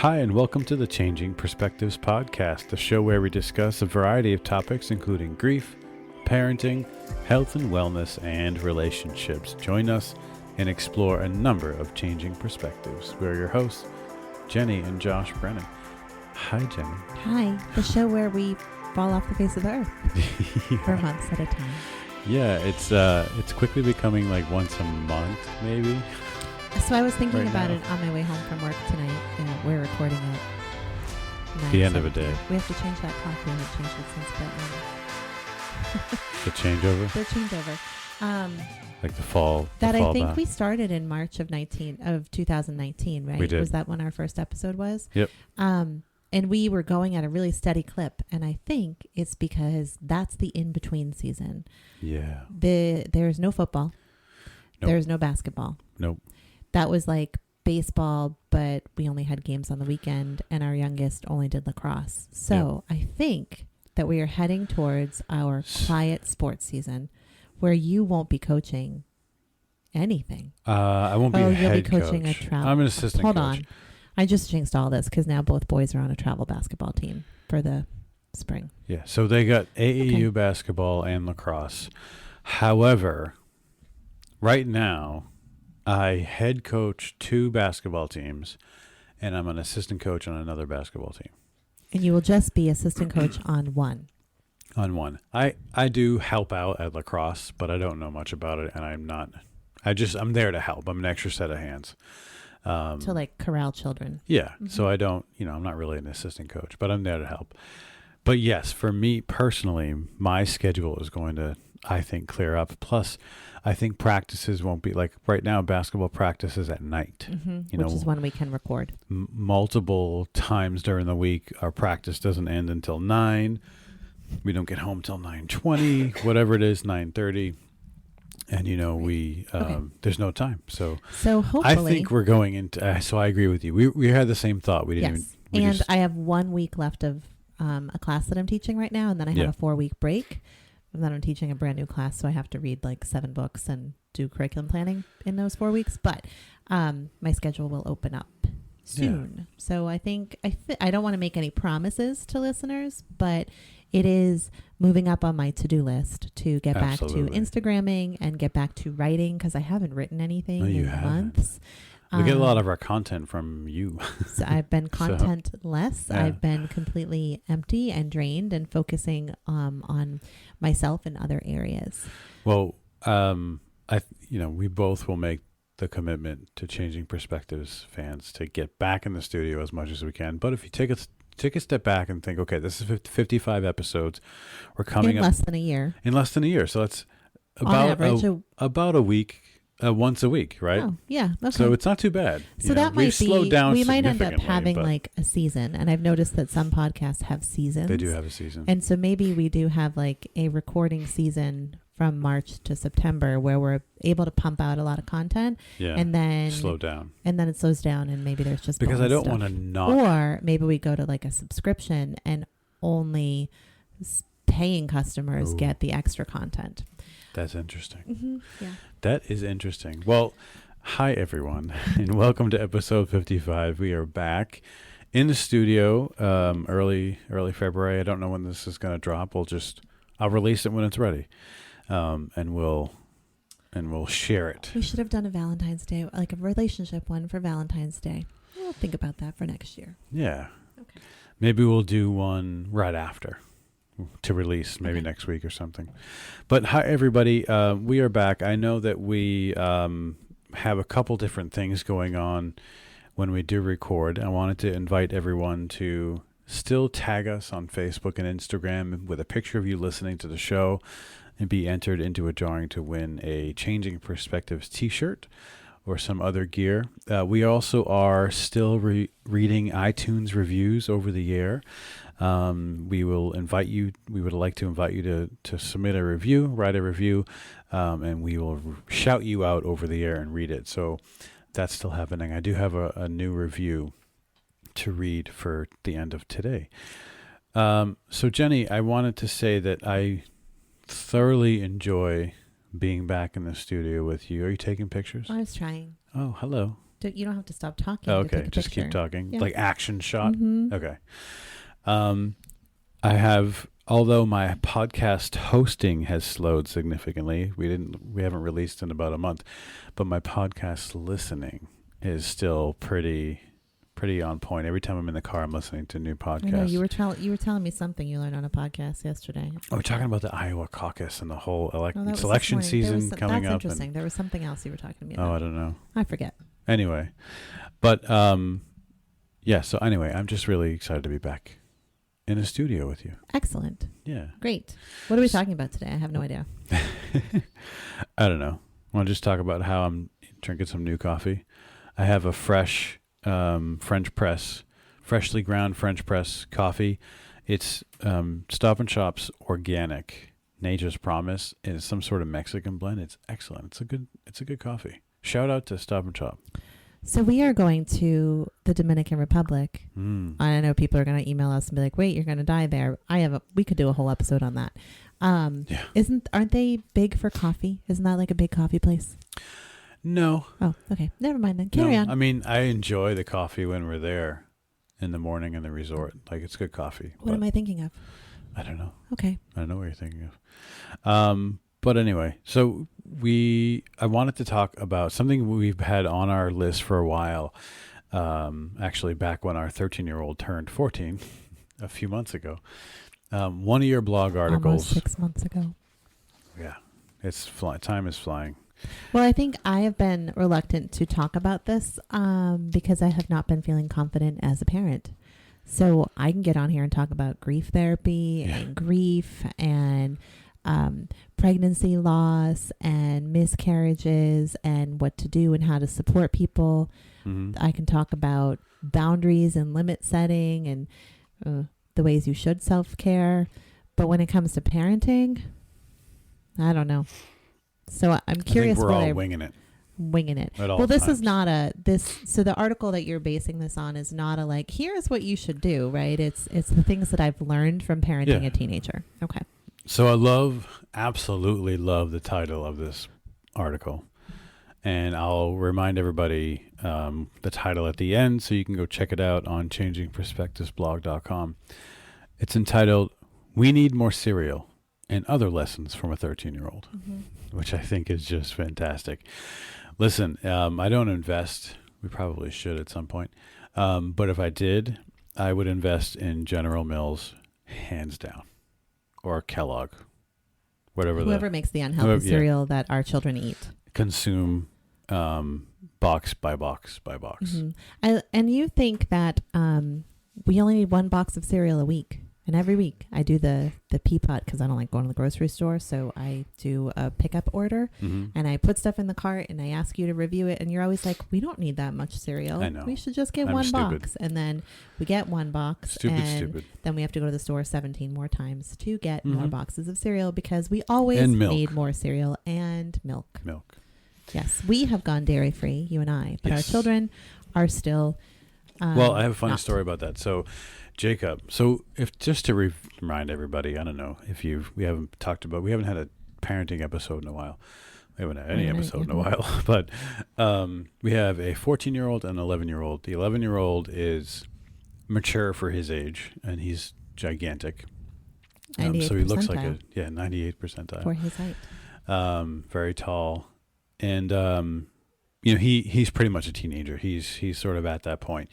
Hi, and welcome to the Changing Perspectives podcast, the show where we discuss a variety of topics including grief, parenting, health and wellness, and relationships. Join us and explore a number of changing perspectives. We're your hosts, Jenni and Josh Brennan. Hi, Jenni. Hi, the show where we fall off the face of the earth for months at a time. Yeah, it's quickly becoming like once a month, maybe. So I was thinking Right about now. it on my way home from work tonight. We're recording at The end of a 9:17. day. We have to change that clock. We haven't changed it since, The changeover, the changeover. like the fall. That the fall I think back. we started in March of 2019, right? We did. Was that when our first episode was? Yep. And we were going at a really steady clip, and I think it's because that's the in-between season. Yeah. There's no football. Nope. There's no basketball. Nope. That was like baseball, but we only had games on the weekend, and our youngest only did lacrosse. So I think that we are heading towards our quiet sports season where you won't be coaching anything. I won't be a you'll head be coaching coach. a travel. I'm an assistant Hold coach. on. I just jinxed all this because now both boys are on a travel basketball team for the spring. Yeah, so they got AAU basketball and lacrosse. However, right now, I head coach 2 basketball teams, and I'm an assistant coach on another basketball team. And you will just be assistant coach on one. On one. I do help out at lacrosse, but I don't know much about it, and I'm there to help. I'm an extra set of hands. To like corral children. Yeah. Mm-hmm. So I don't, I'm not really an assistant coach, but I'm there to help. But yes, for me personally, my schedule is going to, I think, clear up. Plus, I think practices won't be like right now, basketball practices at night, Which is when we can record. Multiple times during the week. Our practice doesn't end until 9. We don't get home till 9:20, whatever it is, 9:30. And, we, there's no time. So hopefully. I think we're going into, so I agree with you. We had the same thought. We didn't even. I have 1 week left of a class that I'm teaching right now. And then I have a 4-week break. And then I'm teaching a brand new class. So I have to read like 7 books and do curriculum planning in those 4 weeks. But my schedule will open up soon. Yeah. So I think, I don't want to make any promises to listeners, but it is moving up on my to-do list to get back to Instagramming and get back to writing because I haven't written anything in months. We get a lot of our content from you. So I've been content-less. Yeah. I've been completely empty and drained and focusing on myself in other areas. Well, we both will make the commitment to Changing Perspectives fans to get back in the studio as much as we can. But if you take a step back and think, okay, this is 55 episodes. We're coming in less than a year. In less than a year. So that's about a week, once a week, right? Oh, yeah. Okay. So it's not too bad. So that might be, slowed down we might end up having like a season. And I've noticed that some podcasts have seasons. They do have a season. And so maybe we do have like a recording season from March to September where we're able to pump out a lot of content and then slow down. And then it slows down and maybe there's just because I don't want to not. Or maybe we go to like a subscription and only paying customers get the extra content. That's interesting. Mm-hmm. Yeah. That is interesting. Well, hi everyone and welcome to episode 55. We are back in the studio early February. I don't know when this is going to drop. I'll release it when it's ready. And we'll share it. We should have done a Valentine's Day, like a relationship one for Valentine's Day. We'll think about that for next year. Yeah. Okay. Maybe we'll do one right after to release, maybe next week or something. But hi, everybody. We are back. I know that we have a couple different things going on when we do record. I wanted to invite everyone to still tag us on Facebook and Instagram with a picture of you listening to the show and be entered into a drawing to win a Changing Perspectives t-shirt or some other gear. We also are still reading iTunes reviews over the air. We would like to invite you to submit a review, write a review, and we will shout you out over the air and read it. So that's still happening. I do have a new review to read for the end of today. So Jenni, I wanted to say that I thoroughly enjoy being back in the studio with you. Are you taking pictures? I was trying. Oh, hello. You don't have to stop talking. Oh, to take okay. a Just picture. keep talking. Yeah. Like action shot. Mm-hmm. Okay. I have, although my podcast hosting has slowed significantly, we haven't released in about a month, but my podcast listening is still pretty on point. Every time I'm in the car, I'm listening to new podcasts. I know you were telling me something you learned on a podcast yesterday. Oh, we're talking about the Iowa caucus and the whole that selection was season coming that's up. interesting. There was something else you were talking to me about. Oh, I don't know. I forget. Anyway, but yeah. So anyway, I'm just really excited to be back in a studio with you. Excellent. Yeah. Great. What are we talking about today? I have no idea. I don't know. I want to just talk about how I'm drinking some new coffee. I have a fresh freshly ground French press coffee. It's Stop and Shop's organic Nature's Promise, and it's some sort of Mexican blend. It's excellent. It's a good coffee. Shout out to Stop and Shop. So we are going to the Dominican Republic. I know people are going to email us and be like, "Wait, you're going to die there." We could do a whole episode on that. Yeah. Aren't they big for coffee? Isn't that like a big coffee place? No. Oh, okay. Never mind then. Carry on. I mean, I enjoy the coffee when we're there in the morning in the resort. Like, it's good coffee. What am I thinking of? I don't know. Okay. I don't know what you're thinking of. But anyway, so I wanted to talk about something we've had on our list for a while. Actually, back when our 13-year-old turned 14 a few months ago. One of your blog articles. Almost 6 months ago. Yeah. It's time is flying. Well, I think I have been reluctant to talk about this because I have not been feeling confident as a parent. So I can get on here and talk about grief therapy and grief and pregnancy loss and miscarriages and what to do and how to support people. Mm-hmm. I can talk about boundaries and limit setting and the ways you should self-care. But when it comes to parenting, I don't know. So I'm curious. I think we're all winging it. Winging it. Well, this is not so the article that you're basing this on is not a like, here's what you should do, right? It's the things that I've learned from parenting a teenager. Okay. So I absolutely love the title of this article. And I'll remind everybody the title at the end so you can go check it out on changingperspectivesblog.com. It's entitled, "We Need More Cereal and Other Lessons from a 13-Year-Old," which I think is just fantastic. Listen, I don't invest. We probably should at some point. But if I did, I would invest in General Mills, hands down. Or Kellogg, whoever makes the unhealthy cereal that our children eat. Consume box by box by box. Mm-hmm. And you think that we only need one box of cereal a week. And every week I do the pea pot because I don't like going to the grocery store. So I do a pickup order and I put stuff in the cart and I ask you to review it. And you're always like, we don't need that much cereal. I know. We should just get one box. And then we get one box. Stupid. Then we have to go to the store 17 more times to get more boxes of cereal because we always need more cereal and milk. Yes. We have gone dairy free, you and I, but our children are still. Well, I have a funny story about that. So, Jacob, if just to remind everybody, I don't know if we haven't had a parenting episode in a while. We haven't had any episode in a while, but we have a 14-year-old and an 11-year-old. The 11-year-old is mature for his age, and he's gigantic. So he looks like 98 percentile for his height. Very tall, and he's pretty much a teenager. He's sort of at that point.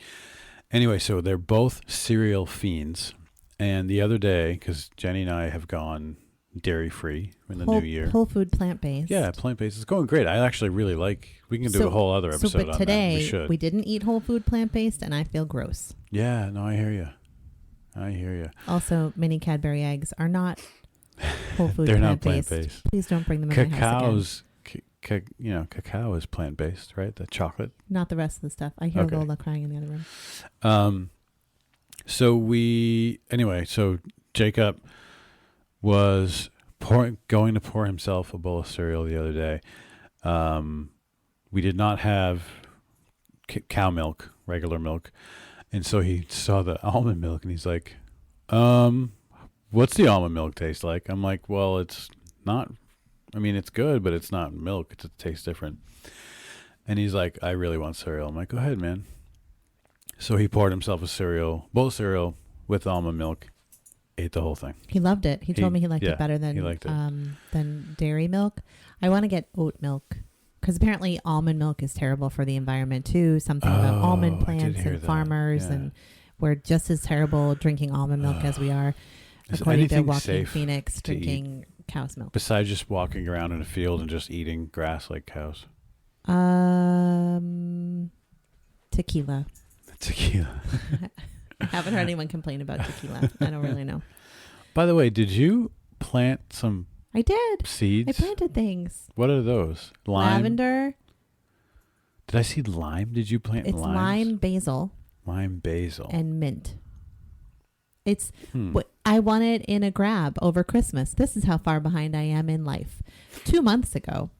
Anyway, so they're both cereal fiends. And the other day, because Jenny and I have gone dairy-free in the new year. Whole food plant-based. Yeah, plant-based. It's going great. I actually really we can do a whole other episode on that. But today, We should. We didn't eat whole food plant-based, and I feel gross. Yeah, no, I hear you. Also, mini Cadbury eggs are not whole food They're plant-based. not plant-based. Please don't bring them in my house again. Cacao is plant-based, right? The chocolate. Not the rest of the stuff. I hear Lola crying in the other room. So Jacob was going to pour himself a bowl of cereal the other day. We did not have cow milk, regular milk. And so he saw the almond milk and he's like, what's the almond milk taste like? I'm like, well, it's not, it's good, but it's not milk. It tastes different. And he's like, I really want cereal. I'm like, go ahead, man. So he poured himself a bowl of cereal with almond milk, ate the whole thing. He loved it. He told me he liked it better than dairy milk. I want to get oat milk because apparently almond milk is terrible for the environment too. Something about almond plants and farmers, and we're just as terrible drinking almond milk as we are, according to Walking Phoenix, drinking cow's milk. Besides just walking around in a field and just eating grass like cows. Tequila. Tequila. I haven't heard anyone complain about tequila. I don't really know. By the way, did you plant some I did. Seeds? I planted things. What are those? Lime? Lavender. Did I see lime? Did you plant limes? It's lime, basil. Lime, basil. And mint. It's what I wanted in a grab over Christmas. This is how far behind I am in life. 2 months ago,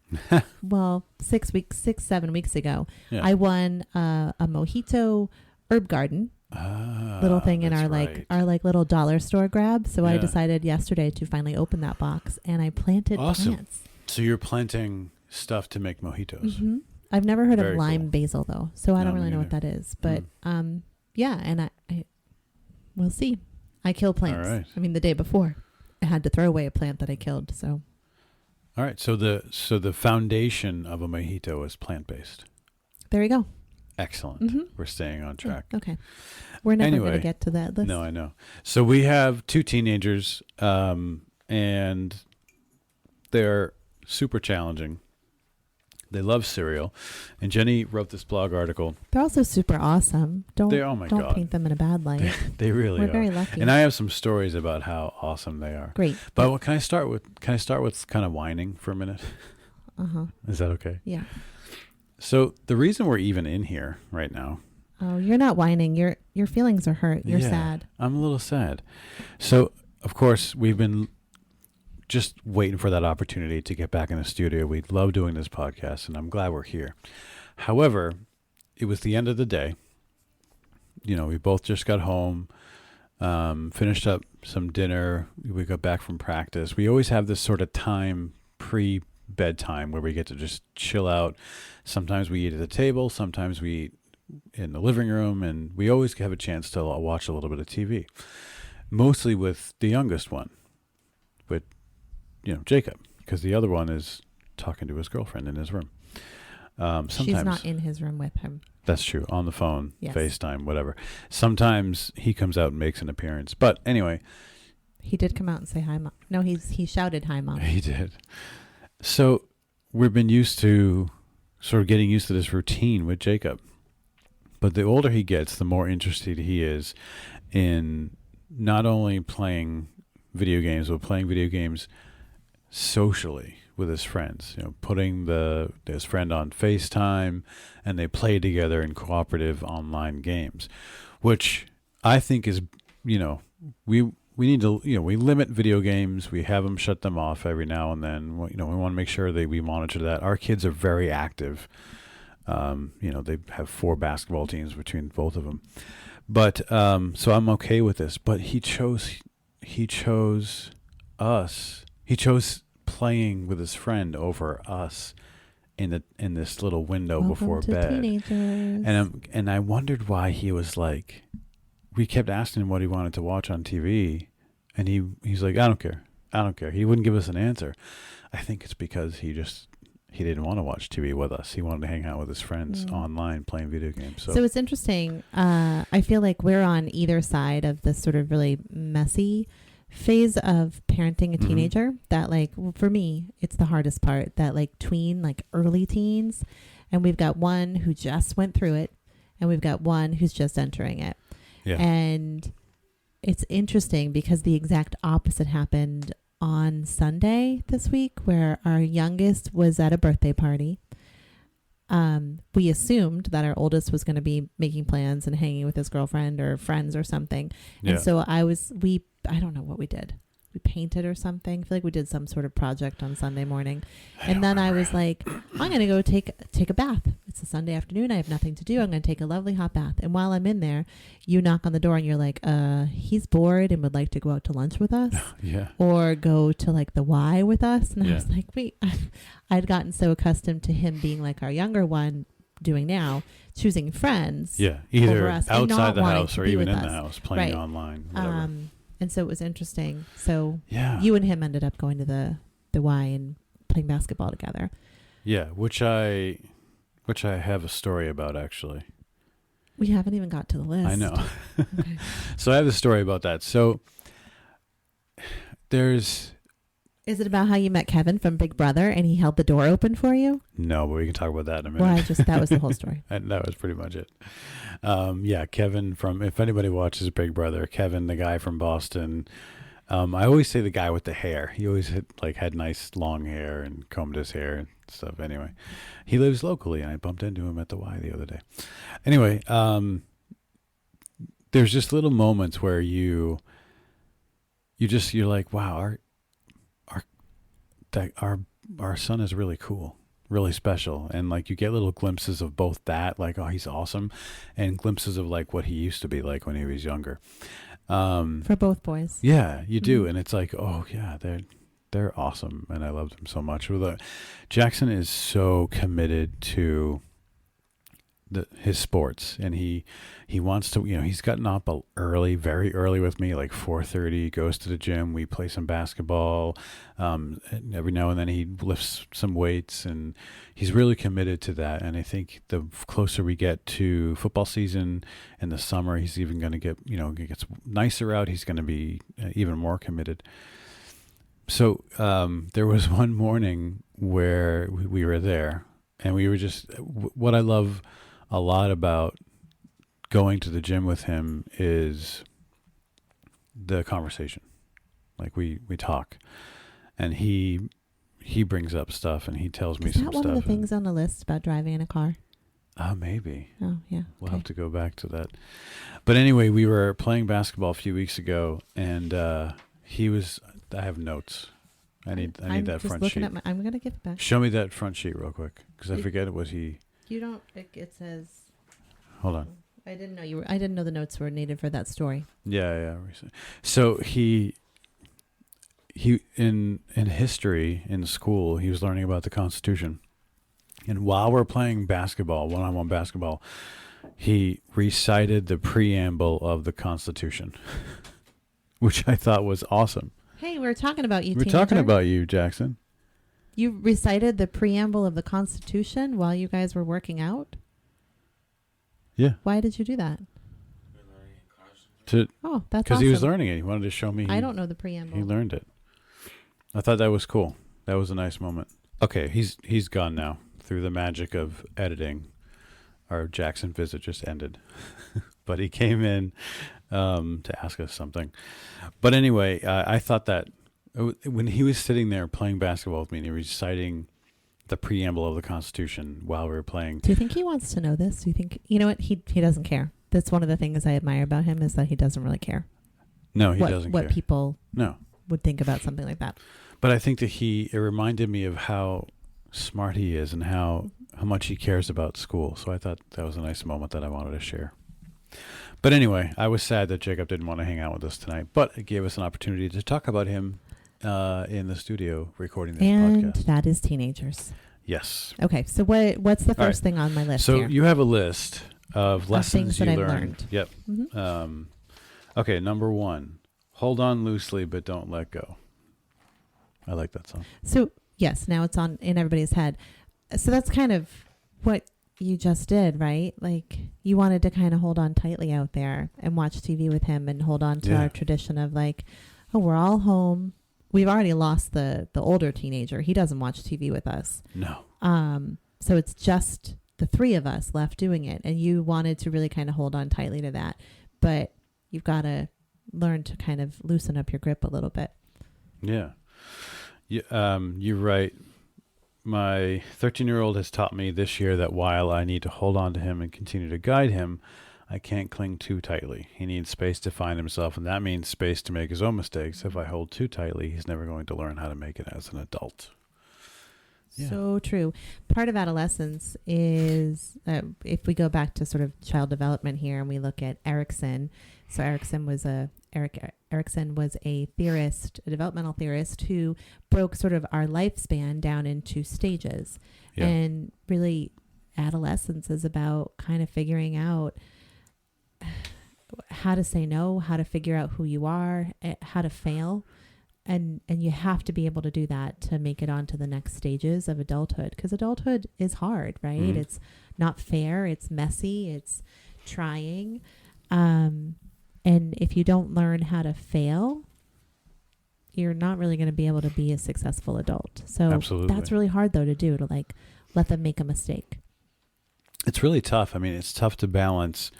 well, 7 weeks ago, I won a mojito herb garden. Little thing in our little dollar store grab. So I decided yesterday to finally open that box, and I planted plants. So you're planting stuff to make mojitos. Mm-hmm. I've never heard of lime basil though, so I don't really know what that is. But yeah, and I we'll see. I kill plants. All right. I mean, the day before, I had to throw away a plant that I killed. So. All right. So the foundation of a mojito is plant based. There you go. Excellent. Mm-hmm. We're staying on track. Okay. We're never going to get to that list. No, I know. So we have 2 teenagers, and they're super challenging. They love cereal. And Jenny wrote this blog article. They're also super awesome. Don't paint them in a bad light. They really are. We're very lucky. And I have some stories about how awesome they are. Great. But can I start with kind of whining for a minute? Uh-huh. Is that okay? Yeah. So the reason we're even in here right now. Oh, you're not whining. Your feelings are hurt. You're sad. I'm a little sad. So, of course, we've been just waiting for that opportunity to get back in the studio. We love doing this podcast, and I'm glad we're here. However, it was the end of the day. You know, we both just got home, finished up some dinner. We got back from practice. We always have this sort of time pre-bedtime where we get to just chill out. Sometimes we eat at the table. Sometimes we eat in the living room, and we always have a chance to watch a little bit of TV, mostly with the youngest one, with Jacob, because the other one is talking to his girlfriend in his room. Sometimes she's not in his room with him. That's true. On the phone, yes. FaceTime, whatever. Sometimes he comes out and makes an appearance, but anyway, he did come out and say hi, Mom. No, he shouted hi, Mom. He did. So we've been used to sort of getting used to this routine with Jacob. But the older he gets, the more interested he is in not only playing video games, but playing video games socially with his friends. Putting his friend on FaceTime, and they play together in cooperative online games, which I think is, we need to, we limit video games. We have them shut them off every now and then. We want to make sure that we monitor that. Our kids are very active. They have 4 basketball teams between both of them. But so I'm okay with this. But he chose us. He chose playing with his friend over us in this little window before bed. Teenagers. And I wondered why he was like. We kept asking him what he wanted to watch on TV, and he's like, I don't care. He wouldn't give us an answer. I think it's because he didn't want to watch TV with us. He wanted to hang out with his friends online playing video games. So it's interesting. I feel like we're on either side of this sort of really messy phase of parenting a teenager that for me, it's the hardest part, that tween, early teens. And we've got one who just went through it, and we've got one who's just entering it. Yeah. And it's interesting because the exact opposite happened on Sunday this week, where our youngest was at a birthday party. We assumed that our oldest was going to be making plans and hanging with his girlfriend or friends or something. Yeah. And so I don't know what we did. We painted or something. I feel like we did some sort of project on Sunday morning. And then I was like, I'm going to go take a bath. It's a Sunday afternoon. I have nothing to do. I'm going to take a lovely hot bath. And while I'm in there, you knock on the door and you're like, he's bored and would like to go out to lunch with us. Yeah. Or go to the Y with us. And I was like, wait, I'd gotten so accustomed to him being like our younger one, doing now, choosing friends. Yeah, either over us and not outside the wanting house to or be even with in the us. house, playing Right. online, whatever. And so it was interesting. So Yeah. you and him ended up going to the Y and playing basketball together. Yeah, which I have a story about, actually. We haven't even got to the list. I know. Okay. So I have a story about that. So there's Is it about how you met Kevin from Big Brother and he held the door open for you? no, but we can talk about that in a minute. Well, that was the whole story. And that was pretty much it. Yeah, Kevin from, if anybody watches Big Brother, Kevin, the guy from Boston. I always say the guy with the hair. He always had nice long hair and combed his hair and stuff. Anyway, he lives locally, and I bumped into him at the Y the other day. Anyway, there's just little moments where you're like, wow, our son is really cool, really special. And like you get little glimpses of both that, like, oh, he's awesome, and glimpses of like what he used to be like when he was younger. For both boys. Yeah, you do. Mhm. And it's like, oh yeah, they're awesome. And I love them so much. Jackson is so committed to his sports, and he wants to, he's gotten up early, very early with me, like 4:30, goes to the gym. We play some basketball. And every now and then he lifts some weights, and he's really committed to that. And I think the closer we get to football season in the summer, he's even going to get, it gets nicer out. He's going to be even more committed. So there was one morning where we were there, and we were just, what I love a lot about going to the gym with him is the conversation. Like we talk, and he brings up stuff, and he tells me some stuff. Is that one of the things on the list about driving in a car? Maybe. Oh, yeah. We'll have to go back to that. But anyway, we were playing basketball a few weeks ago, and he was, I have notes. I need that front sheet. I'm going to give it back. Show me that front sheet real quick, because I forget what he... You don't, it says... Hold on. I didn't know the notes were needed for that story. Yeah. So he in history in school, he was learning about the Constitution. And while we're playing basketball, one-on-one basketball, he recited the preamble of the Constitution, which I thought was awesome. Hey, we're talking about you, We're talking about you, Jackson. You recited the preamble of the Constitution while you guys were working out? Yeah. Why did you do that? That's awesome. Because he was learning it. He wanted to show me. I don't know the preamble. He learned it. I thought that was cool. That was a nice moment. Okay, he's gone now. Through the magic of editing, our Jackson visit just ended. But he came in to ask us something. But anyway, I thought that when he was sitting there playing basketball with me and he was reciting the preamble of the Constitution while we were playing. Do you think he wants to know this? Do you think, you know what? He doesn't care. That's one of the things I admire about him, is that he doesn't really care. No, he doesn't care. What people would think about something like that. But I think that it reminded me of how smart he is and how much he cares about school. So I thought that was a nice moment that I wanted to share. But anyway, I was sad that Jacob didn't want to hang out with us tonight, but it gave us an opportunity to talk about him in the studio recording this podcast. And that is teenagers. Yes. Okay, so what's the first thing on my list so here? you have a list of lessons things that you I've learned. Yep. Mm-hmm. Okay, number 1, hold on loosely but don't let go. I like that song. So yes, now it's in everybody's head. So that's kind of what you just did, right? Like you wanted to kind of hold on tightly out there and watch TV with him and hold on to our tradition of like, oh, we're all home. We've already lost the older teenager. He doesn't watch TV with us. No. So it's just the three of us left doing it. And you wanted to really kind of hold on tightly to that. But you've got to learn to kind of loosen up your grip a little bit. Yeah. You're right. My 13-year-old has taught me this year that while I need to hold on to him and continue to guide him, I can't cling too tightly. He needs space to find himself, and that means space to make his own mistakes. If I hold too tightly, he's never going to learn how to make it as an adult. Yeah. So true. Part of adolescence is, if we go back to sort of child development here and we look at Erikson. So Erikson was a theorist, a developmental theorist who broke sort of our lifespan down into stages and really adolescence is about kind of figuring out how to say no, how to figure out who you are, how to fail. And you have to be able to do that to make it on to the next stages of adulthood, because adulthood is hard, right? Mm. It's not fair. It's messy. It's trying. And if you don't learn how to fail, you're not really going to be able to be a successful adult. So Absolutely. that's really hard though to do, to like let them make a mistake. It's really tough. I mean, it's tough to balance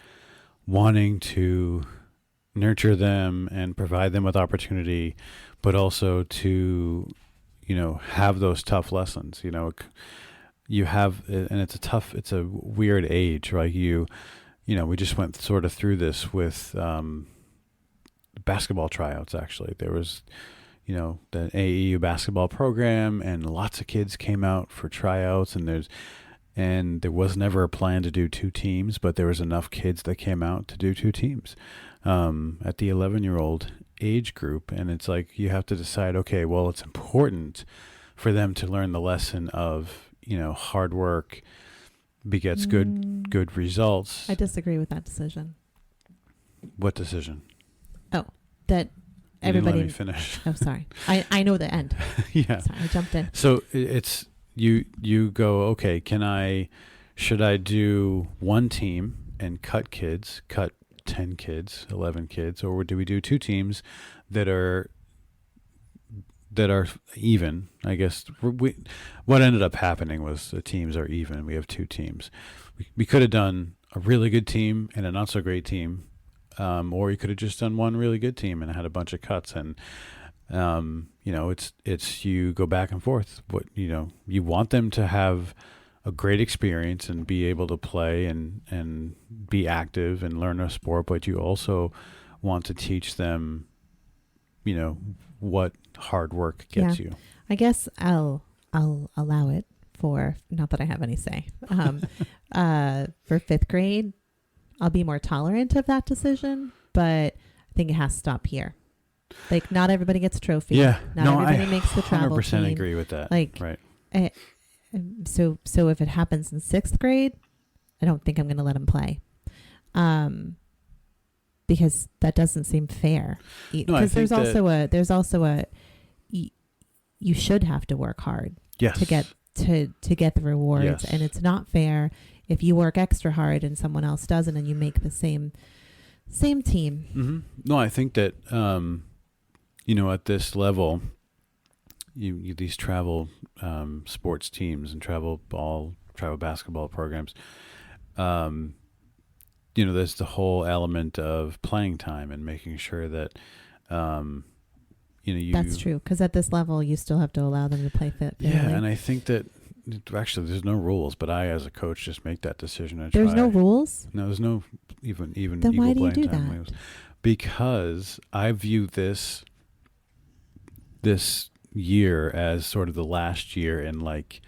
wanting to nurture them and provide them with opportunity, but also to, have those tough lessons. You have, and it's a weird age, right? We just went sort of through this with basketball tryouts. Actually, there was, the AAU basketball program, and lots of kids came out for tryouts, and there was never a plan to do two teams, but there was enough kids that came out to do two teams at the 11-year-old age group. And it's like, you have to decide, okay, well, it's important for them to learn the lesson of, hard work begets good results. I disagree with that decision. What decision? Oh, that You didn't let everybody. me finish. Oh, sorry. I know the end. Yeah. Sorry, I jumped in. So it's you go, okay, should I do one team and cut 10 kids, 11 kids, or do we do two teams that are even? I guess what ended up happening was the teams are even. We have two teams. We could have done a really good team and a not so great team, or you could have just done one really good team and had a bunch of cuts. And it's you go back and forth. What you want them to have a great experience and be able to play and be active and learn a sport, but you also want to teach them, what hard work gets you. I guess I'll allow it for, not that I have any say. For fifth grade, I'll be more tolerant of that decision, but I think it has to stop here. Like, not everybody gets a trophy. Yeah. Not everybody makes the travel 100% team. agree with that. Like, right. So if it happens in sixth grade, I don't think I'm going to let him play. Because that doesn't seem fair. Because there's also a you should have to work hard Yes. to get the rewards. Yes. And it's not fair if you work extra hard and someone else doesn't, and you make the same team. Mm-hmm. No, I think that at this level, you these travel sports teams and travel basketball programs, there's the whole element of playing time and making sure that That's true, because at this level you still have to allow them to play fit. Yeah, and I think that actually there's no rules, but I as a coach just make that decision. There's no rules? No, there's no even then equal why do you playing do time that? rules. Because I view this year as sort of the last year in like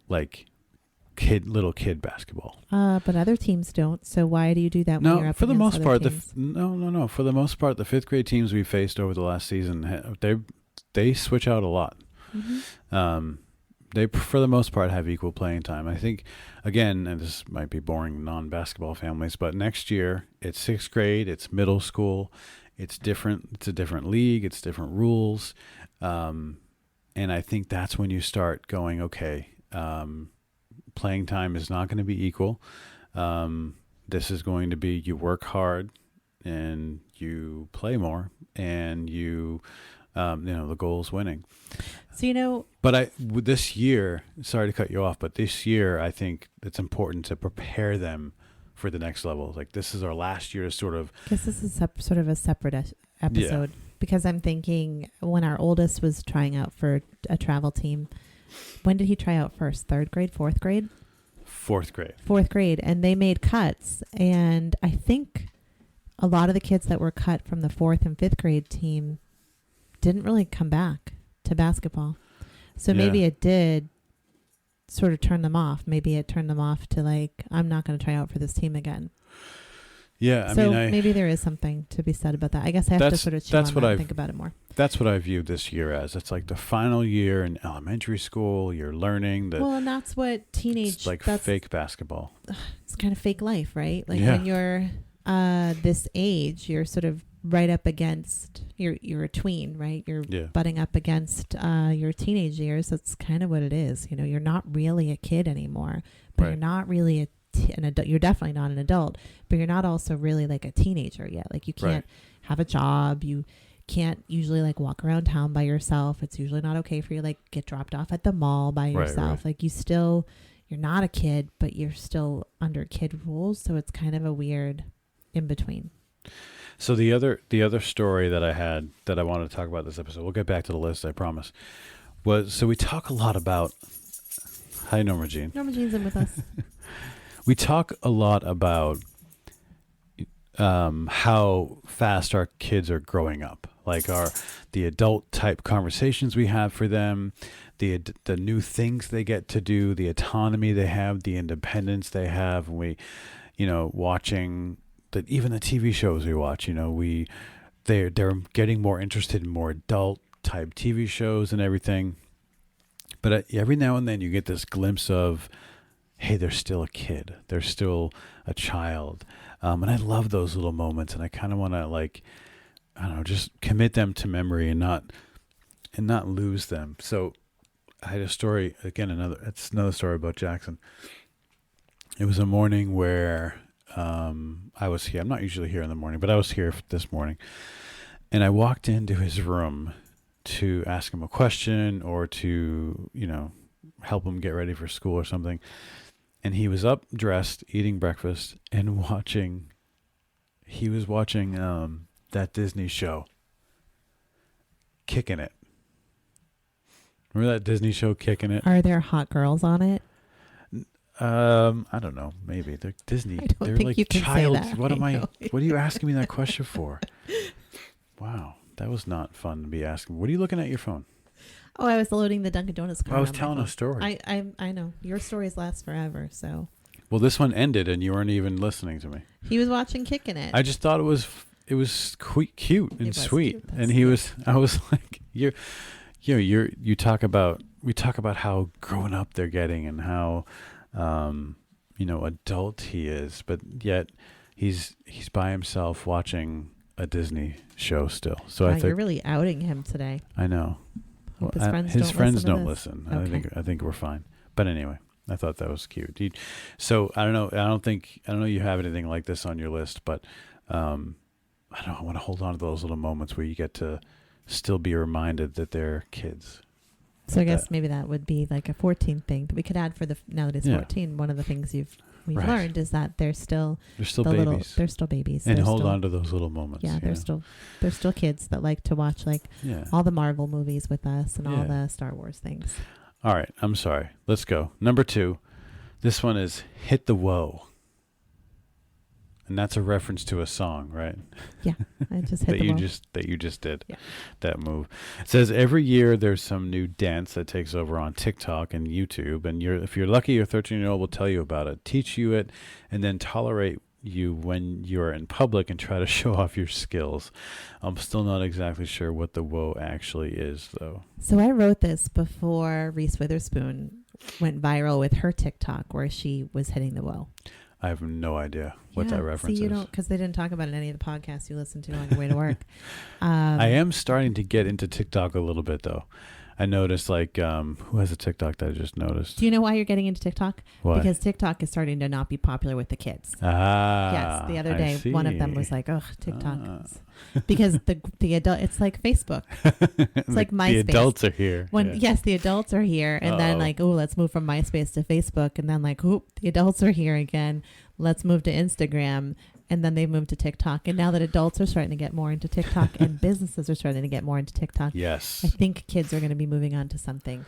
little kid basketball. But other teams don't. So why do you do that? When you're No, up for the against most other part, teams? no. For the most part, the fifth grade teams we faced over the last season, they switch out a lot. Mm-hmm. They, for the most part, have equal playing time. I think, again, and this might be boring non-basketball families, but next year it's sixth grade, it's middle school, it's different. It's a different league, it's different rules, and I think that's when you start going, okay. Playing time is not going to be equal. This is going to be you work hard and you play more and the goal is winning. So, But this year, sorry to cut you off, but this year I think it's important to prepare them for the next level. Like, this is our last year to sort of. I guess this is sort of a separate episode, because I'm thinking when our oldest was trying out for a travel team. When did he try out first? Third grade, fourth grade? Fourth grade. Fourth grade. And they made cuts. And I think a lot of the kids that were cut from the fourth and fifth grade team didn't really come back to basketball. So maybe it did sort of turn them off. Maybe it turned them off to like, I'm not going to try out for this team again. Yeah, So maybe there is something to be said about that. I guess I have to sort of chill on that and think about it more. That's what I view this year as. It's like the final year in elementary school. You're learning that. Well, and that's what teenage. It's like fake basketball. It's kind of fake life, right? Like when you're this age, you're sort of right up against. You're a tween, right? You're butting up against your teenage years. That's kind of what it is. You're not really a kid anymore, but you're not really an adult. You're definitely not an adult, but you're not also really like a teenager yet. Like you can't have a job. You can't usually like walk around town by yourself. It's usually not okay for you to like get dropped off at the mall by yourself. Like you're not a kid, but you're still under kid rules. So it's kind of a weird in between. So the other story that I had that I wanted to talk about this episode, we'll get back to the list, I promise, so we talk a lot about, hi Norma Jean. Norma Jean's in with us. We talk a lot about how fast our kids are growing up, like the adult type conversations we have for them, the new things they get to do, the autonomy they have, the independence they have. And watching even the TV shows we watch, they're getting more interested in more adult type TV shows and everything. But every now and then you get this glimpse of, hey, they're still a kid. They're still a child. And I love those little moments. And I kind of want to just commit them to memory and not lose them. So I had a story, again, it's another story about Jackson. It was a morning where I was here. I'm not usually here in the morning, but I was here this morning. And I walked into his room to ask him a question or to, help him get ready for school or something. And he was up, dressed, eating breakfast, and watching that Disney show, Kicking It. Remember that Disney show, Kicking It? Are there hot girls on it? I don't know. Maybe they're Disney. They're like child. What are you asking me that question for? Wow, that was not fun to be asking. What are you looking at your phone? Oh, I was loading the Dunkin' Donuts card. I was telling a story. I know. Your stories last forever, so. Well, this one ended and you weren't even listening to me. He was watching Kicking It. I just thought it was cute and sweet. And I was like, we talk about how grown up they're getting and how, adult he is, but yet he's by himself watching a Disney show still. So I think you're really outing him today. I know. Hope his friends don't listen. Okay. I think we're fine. But anyway, I thought that was cute. So I don't know. I don't know you have anything like this on your list, but I want to hold on to those little moments where you get to still be reminded that they're kids. So I guess maybe that would be like a 14 thing that we could add for now that he's 14. One of the things we've learned is that they're still babies. They're still babies. And hold on to those little moments. Yeah, they're still kids that like to watch all the Marvel movies with us and all the Star Wars things. All right, I'm sorry. Let's go. Number 2. This one is Hit the Whoa. And that's a reference to a song, right? Yeah, I just hit the wall. That you just did. Yeah. That move. It says every year there's some new dance that takes over on TikTok and YouTube, and if you're lucky, your 13-year-old will tell you about it, teach you it, and then tolerate you when you're in public and try to show off your skills. I'm still not exactly sure what the whoa actually is, though. So I wrote this before Reese Witherspoon went viral with her TikTok where she was hitting the whoa. I have no idea what that reference is. See, you don't, because they didn't talk about it in any of the podcasts you listen to on your way to work. I am starting to get into TikTok a little bit, though. I noticed, who has a TikTok that I just noticed? Do you know why you're getting into TikTok? Why? Because TikTok is starting to not be popular with the kids. Ah, yes. The other day, one of them was like, "Ugh, TikTok," because the adult, it's like Facebook. It's like MySpace. The adults are here. Yes, the adults are here, and then let's move from MySpace to Facebook, and then the adults are here again. Let's move to Instagram. And then they moved to TikTok. And now that adults are starting to get more into TikTok and businesses are starting to get more into TikTok, yes, I think kids are going to be moving on to something.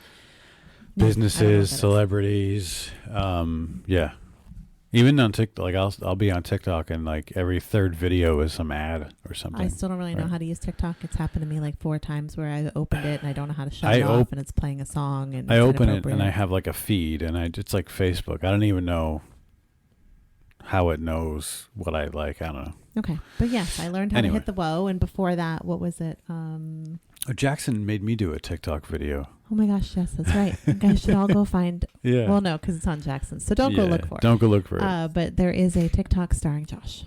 Businesses, celebrities, yeah. Even on TikTok, I'll be on TikTok and every third video is some ad or something. I still don't really know how to use TikTok. It's happened to me 4 times where I opened it and I don't know how to shut it off and it's playing a song. And I open it and I have a feed and it's like Facebook. I don't even know how it knows what I like. I don't know. Okay. But yes, I learned how to hit the whoa. And before that, what was it? Jackson made me do a TikTok video. Oh my gosh, yes, that's right. You guys should all go find. Yeah. Well, no, because it's on Jackson's. So don't go look for it. Don't go look for it. But there is a TikTok starring Josh.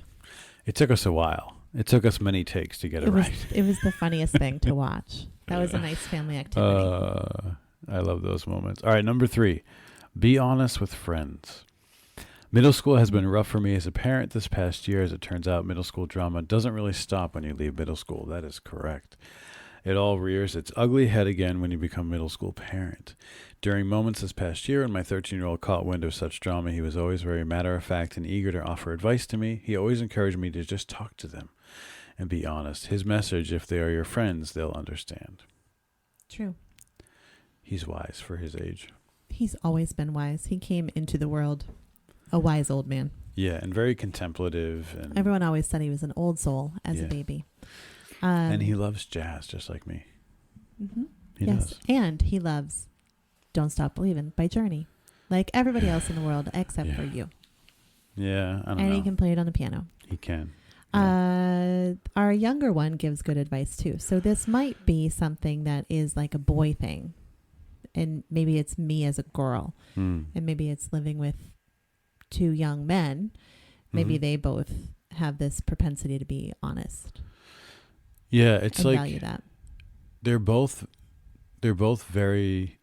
It took us a while. It took us many takes to get it right. It was the funniest thing to watch. That was a nice family activity. I love those moments. All right, number 3. Be honest with friends. Middle school has been rough for me as a parent this past year. As it turns out, middle school drama doesn't really stop when you leave middle school. That is correct. It all rears its ugly head again when you become a middle school parent. During moments this past year when my 13-year-old caught wind of such drama, he was always very matter-of-fact and eager to offer advice to me. He always encouraged me to just talk to them and be honest. His message, if they are your friends, they'll understand. True. He's wise for his age. He's always been wise. He came into the world a wise old man. Yeah, and very contemplative. And everyone always said he was an old soul as a baby. And he loves jazz just like me. Mm-hmm. He does. And he loves Don't Stop Believin' by Journey. Like everybody else in the world except for you. Yeah, I don't know. And he can play it on the piano. He can. Yeah. Our younger one gives good advice too. So this might be something that is like a boy thing. And maybe it's me as a girl. And maybe it's living with 2 young men. Maybe they both have this propensity to be honest. Yeah, it's and like value that. They're both very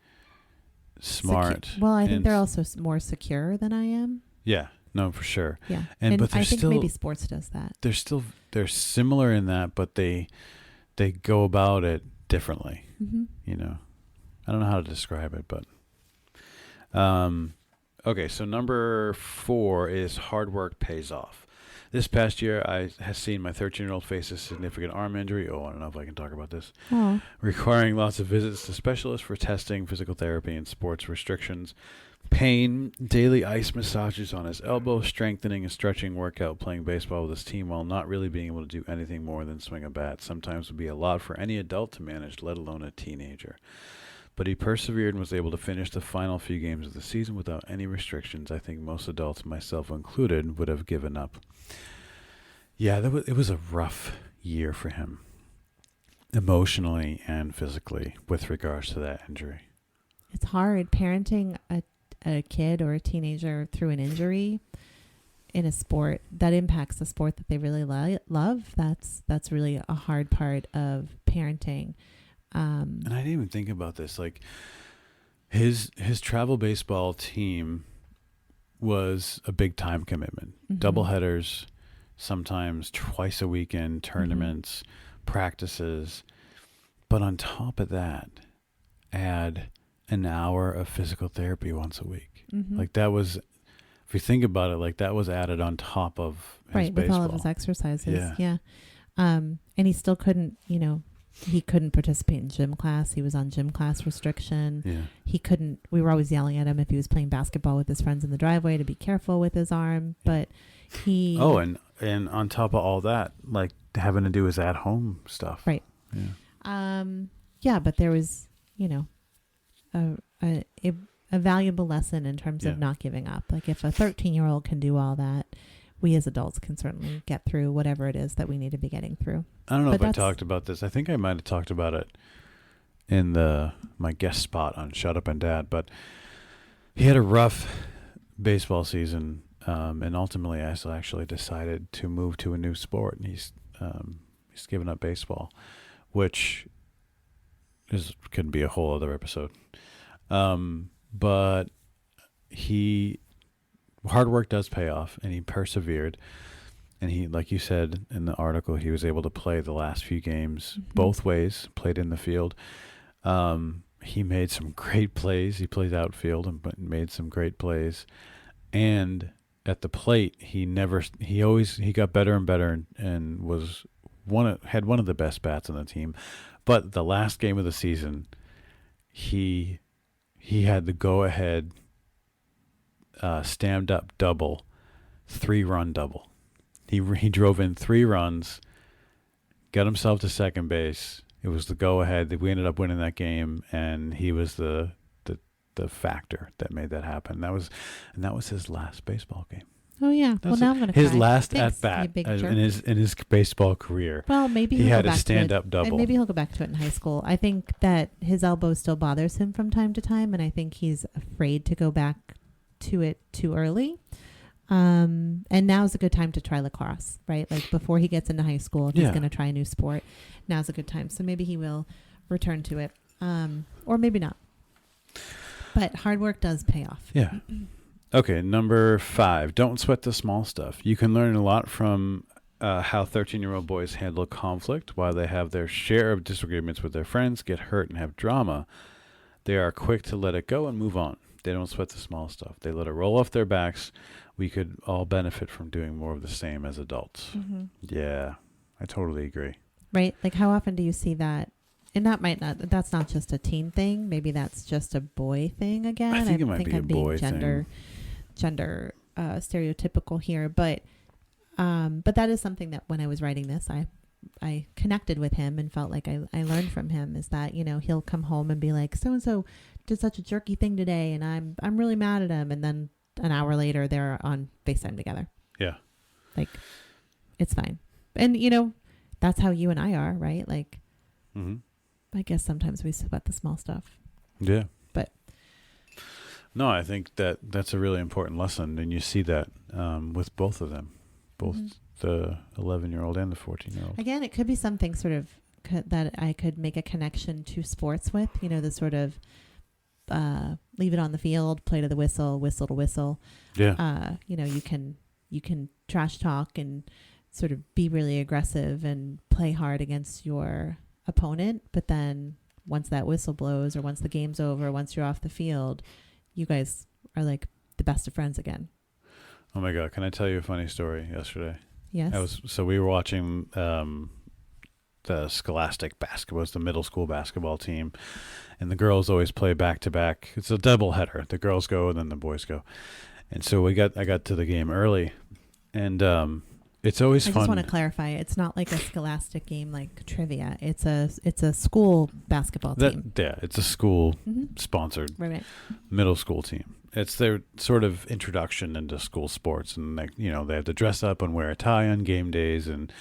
smart. Well, I think they're also more secure than I am. Yeah, no, for sure. Yeah, but I think maybe sports does that. They're similar in that, but they go about it differently. Mm-hmm. You know, I don't know how to describe it, but okay. So number 4 is hard work pays off. This past year, I have seen my 13-year-old face a significant arm injury. Oh, I don't know if I can talk about this. Aww. Requiring lots of visits to specialists for testing, physical therapy, and sports restrictions. Pain, daily ice massages on his elbow, strengthening and stretching workout, playing baseball with his team while not really being able to do anything more than swing a bat. Sometimes would be a lot for any adult to manage, let alone a teenager. But he persevered and was able to finish the final few games of the season without any restrictions. I think most adults, myself included, would have given up. Yeah, it was a rough year for him, emotionally and physically, with regards to that injury. It's hard parenting a kid or a teenager through an injury in a sport that impacts the sport that they really love. That's really a hard part of parenting. And I didn't even think about this. Like his travel baseball team was a big time commitment. Doubleheaders, sometimes twice a weekend, tournaments, practices. But on top of that, add an hour of physical therapy once a week. Like that was, if you think about it, like that was added on top of his baseball. With all of his exercises. Yeah. And he still couldn't, he couldn't participate in gym class. He was on gym class restriction. Yeah. He couldn't, we were always yelling at him if he was playing basketball with his friends in the driveway to be careful with his arm. But he... Oh, and on top of all that, like having to do his at-home stuff. Right. Yeah. Yeah, but there was, a valuable lesson in terms of not giving up. Like if a 13-year-old can do all that, we as adults can certainly get through whatever it is that we need to be getting through. I don't know if I talked about this. I think I might have talked about it in my guest spot on Shut Up and Dad, but he had a rough baseball season, and ultimately I actually decided to move to a new sport, and he's given up baseball, which could be a whole other episode. But hard work does pay off, and he persevered. And he, like you said in the article, he was able to play the last few games both ways, played in the field. He made some great plays. He played outfield and made some great plays. And at the plate, he got better and better and had one of the best bats on the team. But the last game of the season, he had the go-ahead stand-up double, 3-run double. He drove in 3 runs, got himself to second base. It was the go-ahead. We ended up winning that game, and he was the factor that made that happen. That was his last baseball game. Oh yeah. Well, now I'm gonna his cry. last Thanks, at bat you big in jerk. his baseball career. Well, maybe He he'll had go a back stand-up to it. double. Maybe he'll go back to it in high school. I think that his elbow still bothers him from time to time, and I think he's afraid to go back to it too early. And now's a good time to try lacrosse, right? Like before he gets into high school, if he's going to try a new sport, now's a good time. So maybe he will return to it, or maybe not. But hard work does pay off. Yeah. Okay, number 5. Don't sweat the small stuff. You can learn a lot from how 13-year-old boys handle conflict. While they have their share of disagreements with their friends, get hurt, and have drama, they are quick to let it go and move on. They don't sweat the small stuff. They let it roll off their backs. We could all benefit from doing more of the same as adults. Mm-hmm. Yeah, I totally agree. Right? Like how often do you see that? And that's not just a teen thing. Maybe that's just a boy thing again. I think it might be a boy thing. Gender stereotypical here, but that is something that when I was writing this, I connected with him and felt like I learned from him, is that, you know, he'll come home and be like, so and so did such a jerky thing today, and I'm really mad at him, and then an hour later they're on FaceTime together. Yeah, like it's fine, and you know that's how you and I are, right? Like, I guess sometimes we sweat the small stuff. Yeah. But no, I think that's a really important lesson, and you see that with both of them, both the 11-year-old and the 14-year-old. Again, it could be something sort of that I could make a connection to sports with, you know, the sort of leave it on the field, play to the whistle, whistle to whistle. Yeah. You know, you can trash talk and sort of be really aggressive and play hard against your opponent, but then once that whistle blows or once the game's over, once you're off the field, you guys are like the best of friends again. Oh my God. Can I tell you a funny story yesterday? Yes. So we were watching the Scholastic basketball, it's the middle school basketball team, and the girls always play back to back. It's a double header. The girls go and then the boys go. And so I got to the game early, and it's always fun. I just want to clarify. It's not like a Scholastic game like trivia. It's a school basketball team. It's a school sponsored middle school team. It's their sort of introduction into school sports, and they have to dress up and wear a tie on game days, and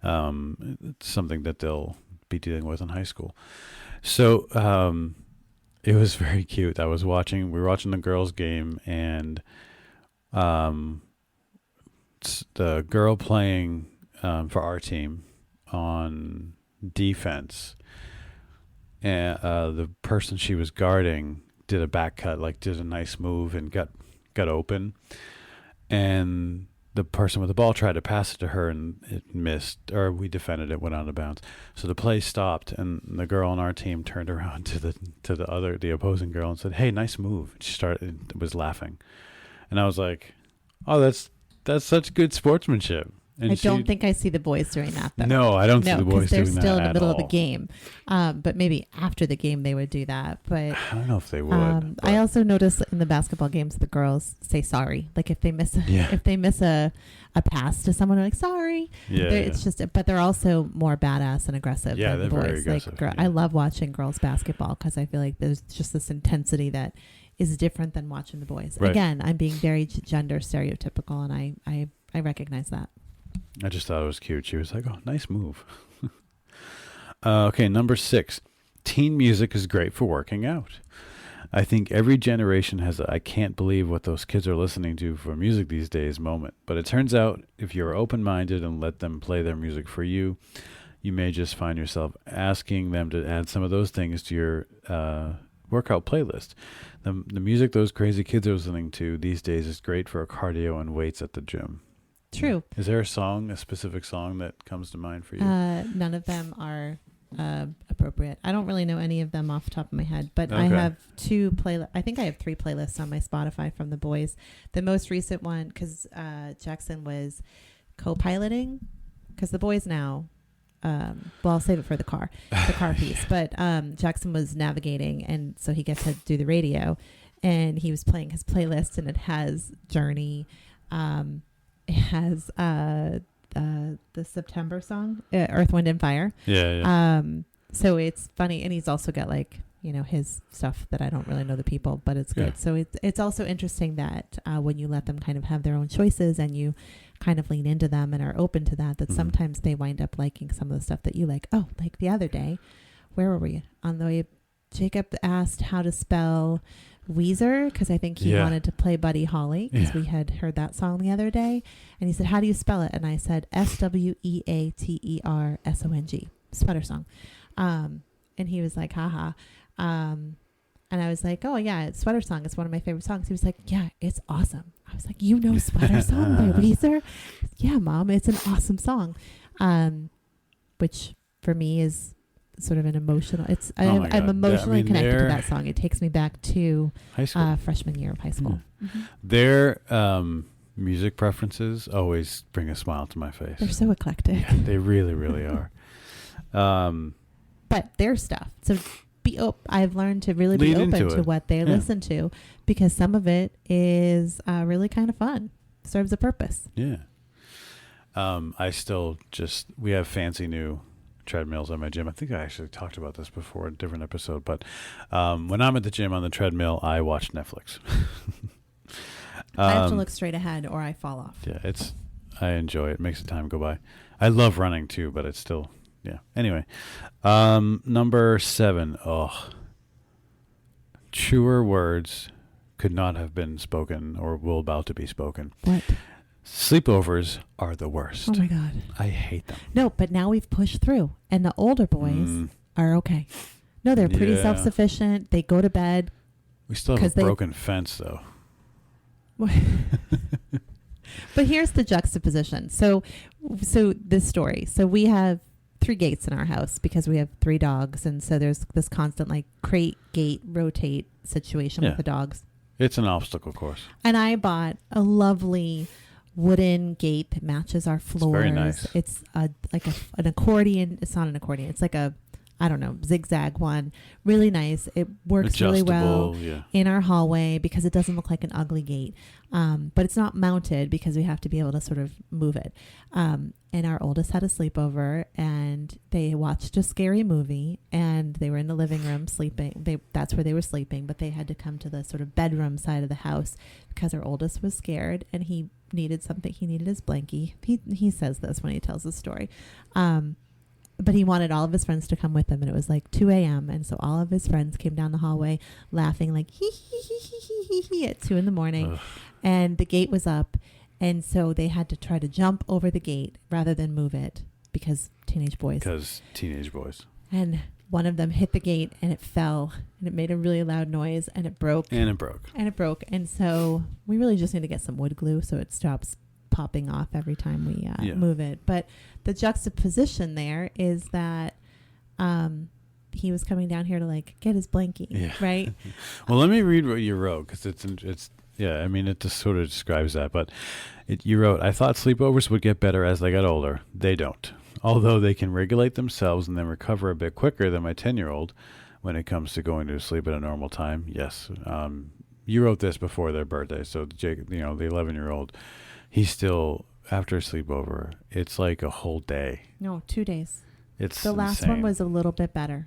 it's something that they'll be dealing with in high school. So it was very cute. We were watching the girls' game, and the girl playing for our team on defense, and the person she was guarding did a back cut, like did a nice move and got open, and the person with the ball tried to pass it to her and it missed, or we defended it, went out of bounds. So the play stopped, and the girl on our team turned around to the opposing girl and said, "Hey, nice move." She was laughing, and I was like, "Oh, that's such good sportsmanship." And I don't think I see the boys doing that, though. No, I don't see the boys doing that. They're still in the middle all. of the game. But maybe after the game they would do that. But I don't know if they would. I also notice in the basketball games the girls say sorry. Like if they miss a pass to someone, they're like sorry. Yeah, it's just, but they're also more badass and aggressive than the boys. Very aggressive. I love watching girls basketball because I feel like there's just this intensity that is different than watching the boys. Right. Again, I'm being very gender stereotypical, and I recognize that. I just thought it was cute. She was like, "Oh, nice move." Okay, number 6. Teen music is great for working out. I think every generation has a "I can't believe what those kids are listening to for music these days" moment. But it turns out if you're open-minded and let them play their music for you, you may just find yourself asking them to add some of those things to your workout playlist. The music those crazy kids are listening to these days is great for cardio and weights at the gym. True. Is there a specific song that comes to mind for you? None of them are appropriate. I don't really know any of them off the top of my head, but Okay. I have I think I have 3 playlists on my Spotify from the boys. The most recent one, because Jackson was co-piloting, because the boys now, I'll save it for the car piece, but Jackson was navigating, and so he gets to do the radio, and he was playing his playlist, and it has Journey, it has the September song, Earth, Wind and Fire. Yeah. So it's funny, and he's also got like his stuff that I don't really know the people, but it's good. So it's also interesting that when you let them kind of have their own choices and you kind of lean into them and are open to that sometimes they wind up liking some of the stuff that you like. Oh, like the other day, where were we? On the way, Jacob asked how to spell Weezer because I think he wanted to play Buddy Holly because we had heard that song the other day. And he said, how do you spell it? And I said, SWEATERSONG, sweater song. And he was like, haha. And I was like, oh, yeah, it's Sweater Song. It's one of my favorite songs. He was like, yeah, it's awesome. I was like, you know Sweater Song by Weezer? Yeah, Mom, it's an awesome song. Which for me is sort of an emotional. I'm emotionally connected to that song. It takes me back to high school. Freshman year of high school. Mm-hmm. Their music preferences always bring a smile to my face. They're so eclectic. Yeah, they really, really are. But their stuff. So I've learned to really be open to what they listen to because some of it is really kind of fun. Serves a purpose. Yeah. We have fancy new treadmills at my gym. I think I actually talked about this before in a different episode, but when I'm at the gym on the treadmill, I watch Netflix. I have to look straight ahead or I fall off. Yeah, I enjoy it. It makes the time go by. I love running too, but it's still, yeah. Anyway, number 7. Oh, truer words could not have been spoken or will about to be spoken. What? Sleepovers are the worst. Oh my God. I hate them. No, but now we've pushed through and the older boys are okay. No, they're pretty self-sufficient. They go to bed. We still have a broken fence though. But here's the juxtaposition. So this story. So we have 3 gates in our house because we have 3 dogs. And so there's this constant like crate, gate, rotate situation with the dogs. It's an obstacle course. And I bought a lovely wooden gate that matches our floors. It's very nice. It's an accordion. It's not an accordion. It's like a, I don't know, zigzag one. Really nice. It works really well in our hallway because it doesn't look like an ugly gate. But it's not mounted because we have to be able to sort of move it. And our oldest had a sleepover and they watched a scary movie and they were in the living room sleeping. That's where they were sleeping, but they had to come to the sort of bedroom side of the house because our oldest was scared and he needed something. He needed his blankie. He says this when he tells the story. But he wanted all of his friends to come with him, and it was like 2 a.m. And so all of his friends came down the hallway laughing like hee hee hee hee hee hee hee at 2 a.m. Ugh. And the gate was up. And so they had to try to jump over the gate rather than move it because teenage boys. And one of them hit the gate and it fell and it made a really loud noise and it broke. And so we really just need to get some wood glue so it stops popping off every time we move it. But the juxtaposition there is that he was coming down here to like get his blankie, right? Well, let me read what you wrote because it's I mean, it just sort of describes that. But you wrote, I thought sleepovers would get better as they got older. They don't. Although they can regulate themselves and then recover a bit quicker than my 10-year-old when it comes to going to sleep at a normal time. Yes. You wrote this before their birthday. So Jake, the 11-year-old, he's still, after a sleepover, it's like a whole day. No, 2 days. It's the last insane. one was a little bit better.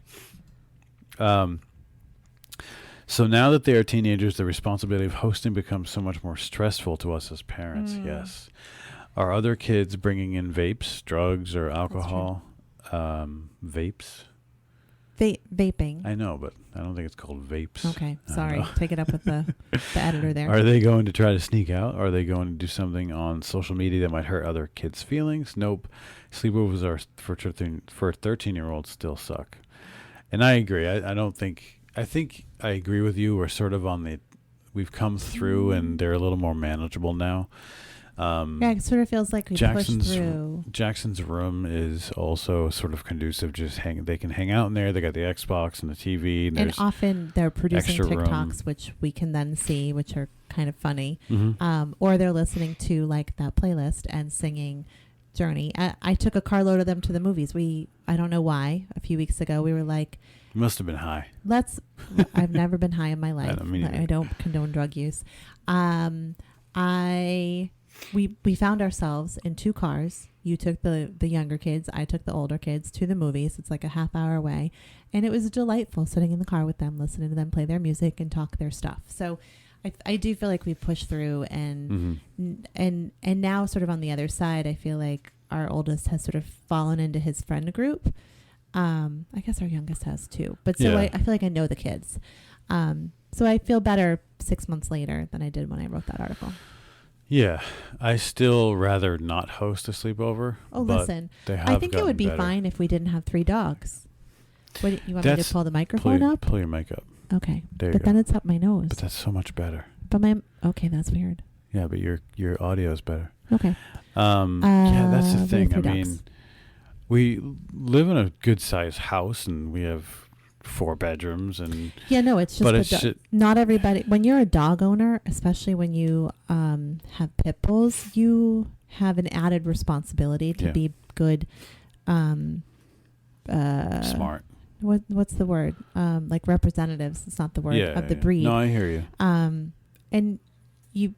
So now that they are teenagers, the responsibility of hosting becomes so much more stressful to us as parents. Yes. Are other kids bringing in vapes, drugs, or alcohol? Vapes? Vaping. I know, but I don't think it's called vapes. Okay, sorry. Take it up with the editor there. Are they going to try to sneak out? Are they going to do something on social media that might hurt other kids' feelings? Nope. Sleepovers are for 13-year-olds still suck. And I agree. I think I agree with you. We're sort of we've come through and they're a little more manageable now. It sort of feels like we pushed through. Jackson's room is also sort of conducive. They can hang out in there. They got the Xbox and the TV. And often they're producing TikToks, which we can then see, which are kind of funny. Mm-hmm. Or they're listening to like that playlist and singing Journey. I took a carload of them to the movies. I don't know why. A few weeks ago, we were like, you must have been high. I've never been high in my life. I don't condone drug use. We found ourselves in 2 cars, You took the younger kids. I took the older kids to the movies. It's like a half hour away. And it was delightful sitting in the car with them, listening to them play their music and talk their stuff. So I do feel like we pushed through and now sort of on the other side, I feel like our oldest has sort of fallen into his friend group. I guess our youngest has too. But so I feel like I know the kids. So I feel better 6 months later than I did when I wrote that article. Yeah, I still rather not host a sleepover. Oh, listen, I think it would be fine if we didn't have 3 dogs. What, you want me to pull the microphone up? Pull your mic up. Okay, there but then it's up my nose. But that's so much better. But okay, that's weird. Yeah, but your audio is better. Okay. Yeah, that's the thing. I mean, ducks. we live in a good sized house and we have 4 bedrooms and it's just not everybody. When you're a dog owner, especially when you have pit bulls, you have an added responsibility to be good. Smart. What's the word? Like representatives. It's not the word of the breed. No, I hear you. And you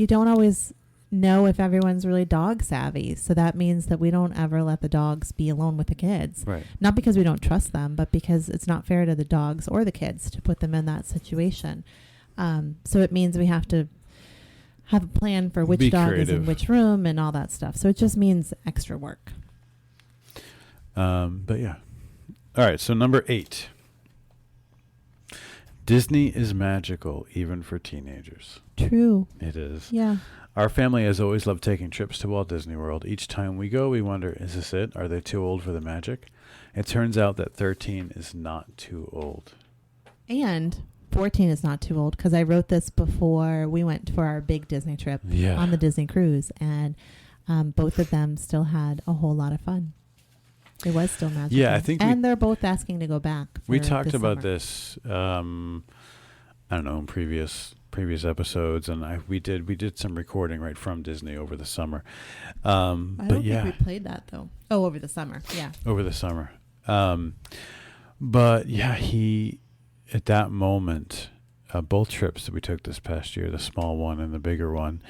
don't always know if everyone's really dog savvy. So that means that we don't ever let the dogs be alone with the kids. Right. Not because we don't trust them, but because it's not fair to the dogs or the kids to put them in that situation. So it means we have to have a plan for which dog is in which room and all that stuff. So it just means extra work. But yeah. All right. So number 8. Disney is magical, even for teenagers. True. It is. Yeah. Our family has always loved taking trips to Walt Disney World. Each time we go, we wonder, is this it? Are they too old for the magic? It turns out that 13 is not too old. And 14 is not too old, because I wrote this before we went for our big Disney trip on the Disney cruise. And both of them still had a whole lot of fun. It was still magical. Yeah, I think they're both asking to go back. We talked about this, I don't know, in previous episodes, and we did some recording right from Disney over the summer. I don't think we played that though. Oh, over the summer, yeah. Over the summer, but yeah, he at that moment, both trips that we took this past year, the small one and the bigger one,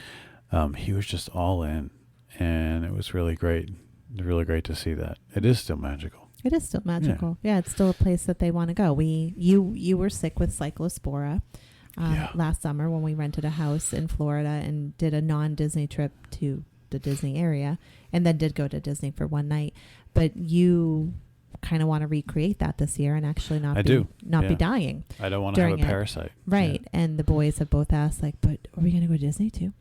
he was just all in, and it was really great. Really great to see that. It is still magical. It is still magical. Yeah, it's still a place that they want to go. You were sick with cyclospora last summer when we rented a house in Florida and did a non-Disney trip to the Disney area, and then did go to Disney for one night. But you kind of want to recreate that this year and actually not be dying. I don't want to have a parasite. Right. Yeah. And the boys have both asked, like, but are we going to go to Disney too?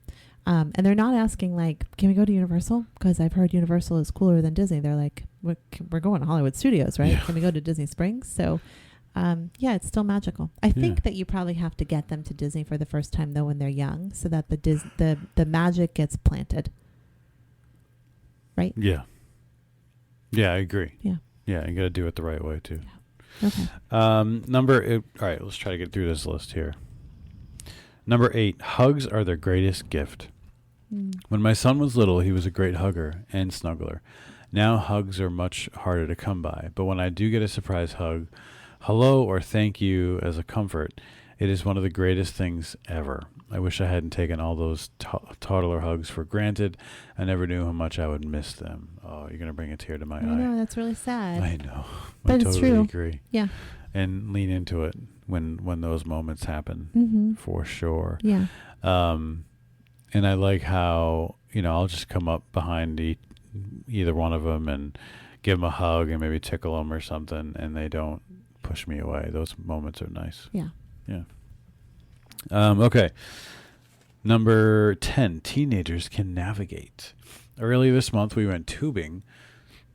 And they're not asking, like, can we go to Universal? Because I've heard Universal is cooler than Disney. They're like, we're going to Hollywood Studios, right? Yeah. Can we go to Disney Springs? So, it's still magical. I think that you probably have to get them to Disney for the first time, though, when they're young, so that the magic gets planted. Right? Yeah. Yeah, I agree. Yeah. Yeah, you got to do it the right way, too. Yeah. Okay. All right, let's try to get through this list here. Number 8, hugs are their greatest gift. When my son was little, he was a great hugger and snuggler. Now hugs are much harder to come by, but when I do get a surprise hug, hello or thank you as a comfort, it is one of the greatest things ever. I wish I hadn't taken all those toddler hugs for granted. I never knew how much I would miss them. Oh, you're going to bring a tear to my eye. I know, that's really sad. I know. But it's true. Agree. Yeah. And lean into it when those moments happen, for sure. Yeah. And I like how, I'll just come up behind either one of them and give them a hug and maybe tickle them or something, and they don't push me away. Those moments are nice. Yeah. Yeah. Okay. Number 10, teenagers can navigate. Early this month, we went tubing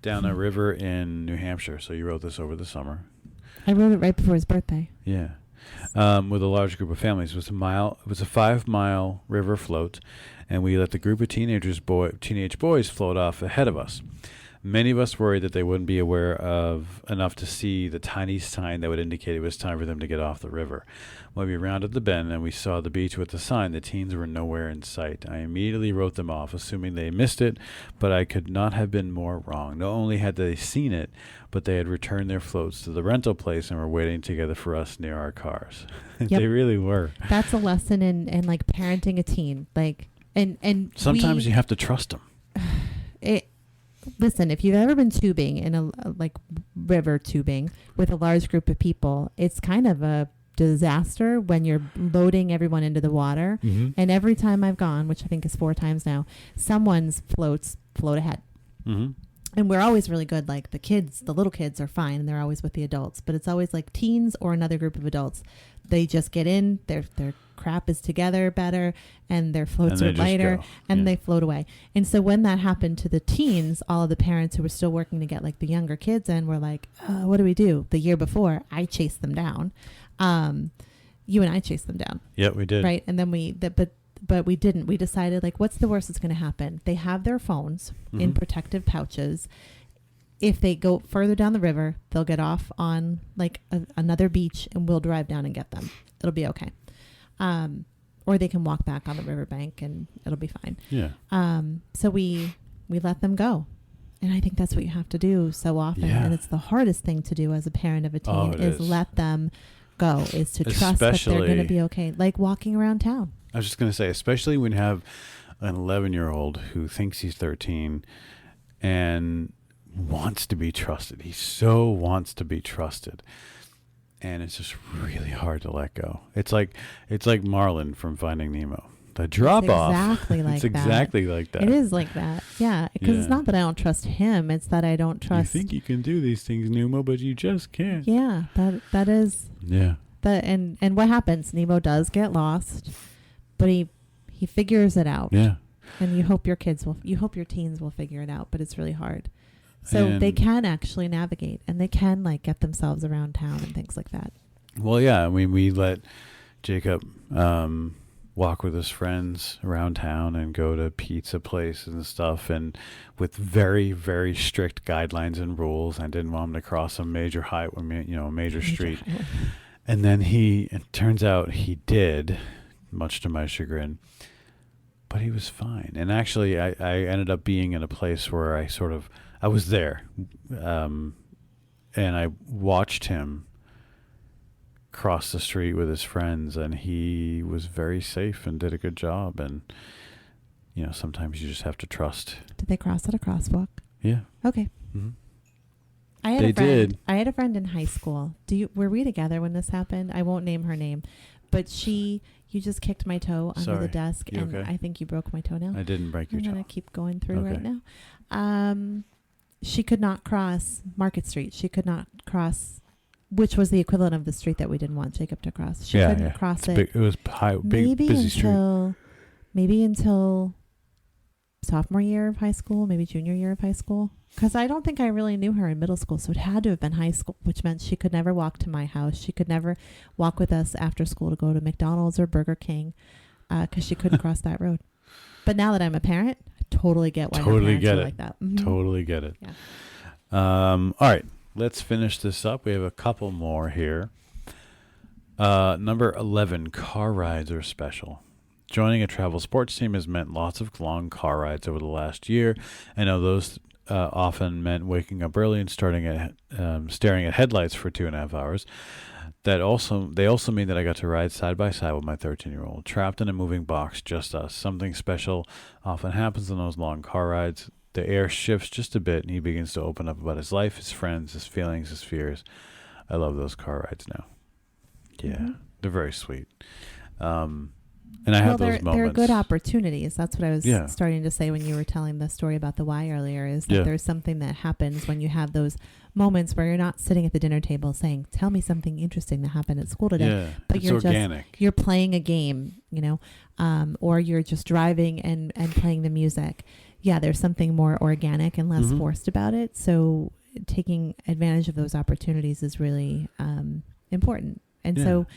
down a river in New Hampshire. So you wrote this over the summer. I wrote it right before his birthday. Yeah. With a large group of families. It was a 5-mile river float, and we let the group of teenage boys float off ahead of us. Many of us worried that they wouldn't be aware of enough to see the tiny sign that would indicate it was time for them to get off the river. When we rounded the bend and we saw the beach with the sign, the teens were nowhere in sight. I immediately wrote them off, assuming they missed it, but I could not have been more wrong. Not only had they seen it, but they had returned their floats to the rental place and were waiting together for us near our cars. Yep. They really were. That's a lesson in like parenting a teen. Like, and sometimes you have to trust them. listen, if you've ever been tubing in a like river tubing with a large group of people, it's kind of a disaster when you're loading everyone into the water. Mm-hmm. And every time I've gone, which I think is 4 times now, someone's float ahead. Mm-hmm. And we're always really good. Like the little kids are fine and they're always with the adults, but it's always like teens or another group of adults. They just get in, their crap is together better and their floats are lighter and they float away. And so when that happened to the teens, all of the parents who were still working to get like the younger kids in were like, what do we do? The year before I chased them down. You and I chased them down. Yeah, we did. Right. And then but we didn't. We decided, like, what's the worst that's going to happen? They have their phones in protective pouches. If they go further down the river, they'll get off on like another beach and we'll drive down and get them. It'll be okay. Or they can walk back on the riverbank and it'll be fine. Yeah. So we let them go. And I think that's what you have to do so often. Yeah. And it's the hardest thing to do as a parent of a teen is let them go, is to trust that they're going to be okay. Like walking around town. I was just going to say, especially when you have an 11-year-old who thinks he's 13 and wants to be trusted. He so wants to be trusted. And it's just really hard to let go. It's like Marlin from Finding Nemo. The drop off. Exactly like that. It's exactly like that. It is like that. Yeah. Because it's not that I don't trust him. It's that I don't trust. You think you can do these things, Nemo, but you just can't. Yeah. That is. Yeah. And what happens? Nemo does get lost, but he figures it out. Yeah. And you hope your teens will figure it out, but it's really hard. So they can actually navigate and they can like get themselves around town and things like that. Well, yeah. I mean, we let Jacob walk with his friends around town and go to pizza places and stuff, and with very, very strict guidelines and rules. I didn't want him to cross a major major street. And then it turns out he did, much to my chagrin, but he was fine. And actually, I ended up being in a place where I was there, and I watched him cross the street with his friends, and he was very safe and did a good job. And sometimes you just have to trust. Did they cross at a crosswalk? Yeah. Okay. Mm-hmm. I had a friend in high school. Were we together when this happened? I won't name her name, but you just kicked my toe under the desk, and okay? I think you broke my toenail. I didn't break your toe. I'm gonna keep going through right now. She could not cross Market Street. She could not cross, which was the equivalent of the street that we didn't want Jacob to cross. She couldn't cross it. It was big, busy street. Maybe until sophomore year of high school, maybe junior year of high school. Because I don't think I really knew her in middle school, so it had to have been high school, which meant she could never walk to my house. She could never walk with us after school to go to McDonald's or Burger King, because she couldn't cross that road. But now that I'm a parent, I totally get why my parents are like that. Mm-hmm. Totally get it. Yeah. All right, let's finish this up. We have a couple more here. Number 11, car rides are special. Joining a travel sports team has meant lots of long car rides over the last year. I know those often meant waking up early and staring at headlights for 2.5 hours. They also mean that I got to ride side by side with my 13-year-old, trapped in a moving box, just us. Something special often happens in those long car rides. The air shifts just a bit, and he begins to open up about his life, his friends, his feelings, his fears. I love those car rides now. Yeah, they're very sweet. And I have those moments. They're good opportunities. That's what I was starting to say when you were telling the story about the why earlier, is that there's something that happens when you have those moments where you're not sitting at the dinner table saying, tell me something interesting that happened at school today. Yeah, but it's you're organic. You're playing a game, or you're just driving and playing the music. Yeah, there's something more organic and less forced about it. So taking advantage of those opportunities is really important. And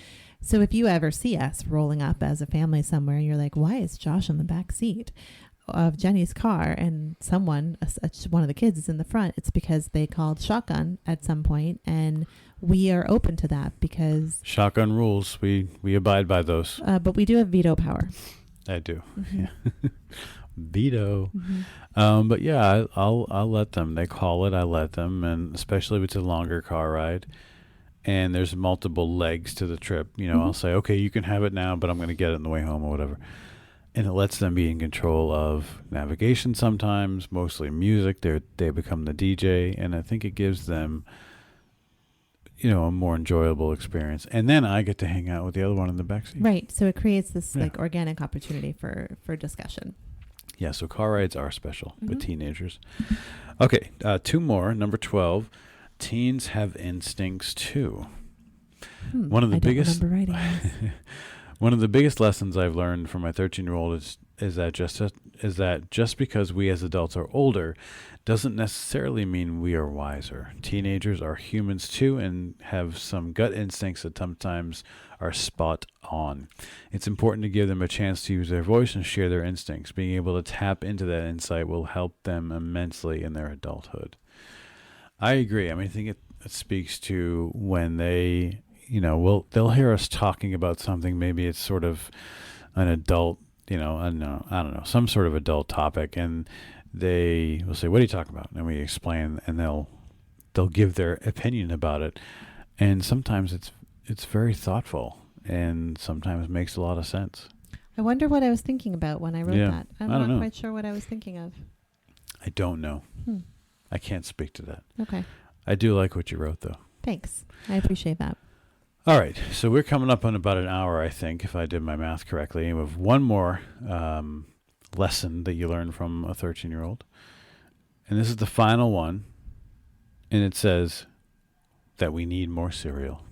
so if you ever see us rolling up as a family somewhere, you're like, why is Josh in the back seat of Jenny's car and one of the kids is in the front? It's because they called shotgun at some point, and we are open to that because shotgun rules. We abide by those. But we do have veto power. I do. Mm-hmm. Yeah. Veto. Mm-hmm. But yeah, I'll let them. They call it. I let them, and especially if it's a longer car ride. And there's multiple legs to the trip. I'll say, okay, you can have it now, but I'm going to get it on the way home or whatever. and it lets them be in control of navigation sometimes, mostly music. They become the DJ, and I think it gives them, a more enjoyable experience. And then I get to hang out with the other one in the backseat. Right. So it creates this like organic opportunity for discussion. Yeah, so car rides are special with teenagers. Okay, 2 more. Number 12, teens have instincts too. One of the biggest remember writing this. One of the biggest lessons I've learned from my 13-year-old is that just because we as adults are older doesn't necessarily mean we are wiser. Teenagers are humans too and have some gut instincts that sometimes are spot on. It's important to give them a chance to use their voice and share their instincts. Being able to tap into that insight will help them immensely in their adulthood. I agree. I mean, I think it speaks to when they, they'll hear us talking about something. Maybe it's sort of an adult, I don't know, some sort of adult topic, and they will say, "What are you talking about?" And we explain, and they'll give their opinion about it. And sometimes it's very thoughtful, and sometimes makes a lot of sense. I wonder what I was thinking about when I wrote that. I'm not quite sure what I was thinking of. I don't know. I can't speak to that. Okay. I do like what you wrote, though. Thanks. I appreciate that. All right. So we're coming up on about an hour, I think, if I did my math correctly. And we have one more lesson that you learn from a 13-year-old. And this is the final one. And it says that we need more cereal.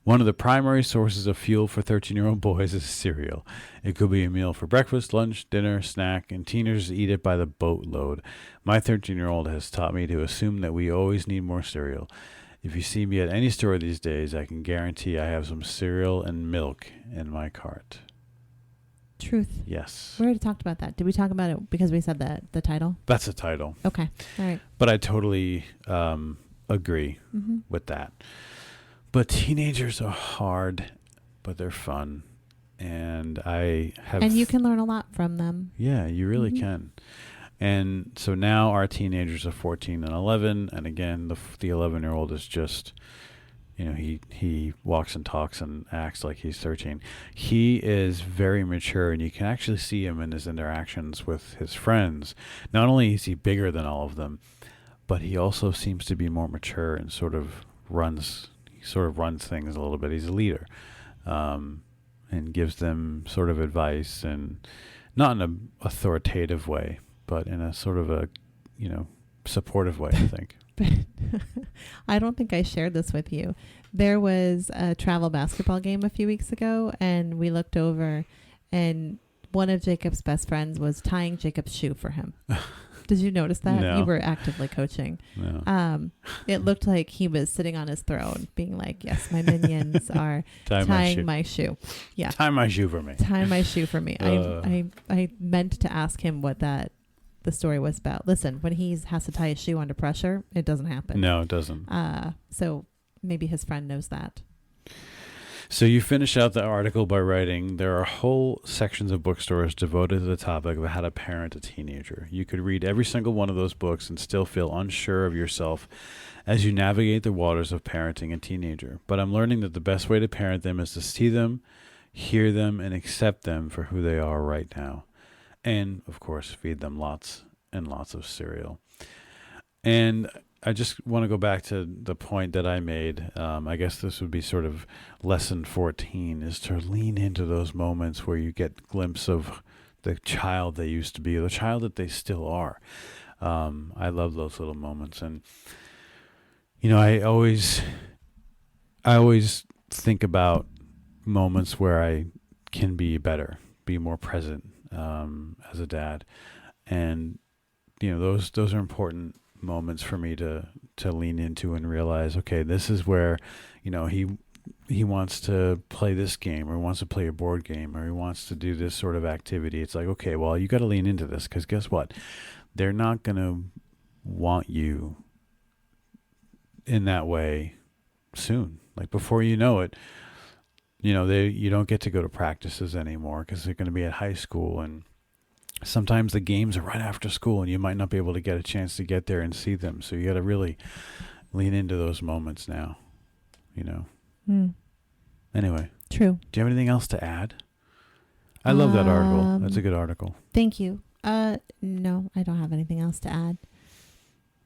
One of the primary sources of fuel for 13-year-old boys is cereal. It could be a meal for breakfast, lunch, dinner, snack, and teenagers eat it by the boatload. My 13-year-old has taught me to assume that we always need more cereal. If you see me at any store these days, I can guarantee I have some cereal and milk in my cart. Truth. Yes. We already talked about that. Did we talk about it because we said that the title? That's the title. Okay. All right. But I totally agree with that. But teenagers are hard, but they're fun. And And you can learn a lot from them. Yeah, you really can. And so now our teenagers are 14 and 11. And again, the 11-year-old is just, he walks and talks and acts like he's 13. He is very mature, and you can actually see him in his interactions with his friends. Not only is he bigger than all of them, but he also seems to be more mature and sort of runs things a little bit. He's a leader, and gives them sort of advice, and not in an authoritative way, but in a sort of a, supportive way, I think. I don't think I shared this with you. There was a travel basketball game a few weeks ago, and we looked over, and one of Jacob's best friends was tying Jacob's shoe for him. Did you notice that? No. You were actively coaching. No. It looked like he was sitting on his throne being like, yes, my minions are tying my shoe. Yeah. Tie my shoe for me. Tie my shoe for me. I meant to ask him what the story was about. Listen, when he has to tie his shoe under pressure, it doesn't happen. No, it doesn't. So maybe his friend knows that. So you finish out the article by writing, there are whole sections of bookstores devoted to the topic of how to parent a teenager. You could read every single one of those books and still feel unsure of yourself as you navigate the waters of parenting a teenager. But I'm learning that the best way to parent them is to see them, hear them, and accept them for who they are right now. And, of course, feed them lots and lots of cereal. And I just want to go back to the point that I made. I guess this would be sort of lesson 14, is to lean into those moments where you get a glimpse of the child they used to be, or the child that they still are. I love those little moments. And, I always think about moments where I can be better, be more present as a dad. And, those are important moments for me to lean into and realize, okay, this is where, he wants to play this game, or he wants to play a board game, or he wants to do this sort of activity. It's like, okay, well, you got to lean into this, because guess what? They're not going to want you in that way soon. Like, before you know it, you don't get to go to practices anymore because they're going to be at high school, and sometimes the games are right after school, and you might not be able to get a chance to get there and see them. So you got to really lean into those moments now, Anyway. True. Do you have anything else to add? I love that article. That's a good article. Thank you. No, I don't have anything else to add.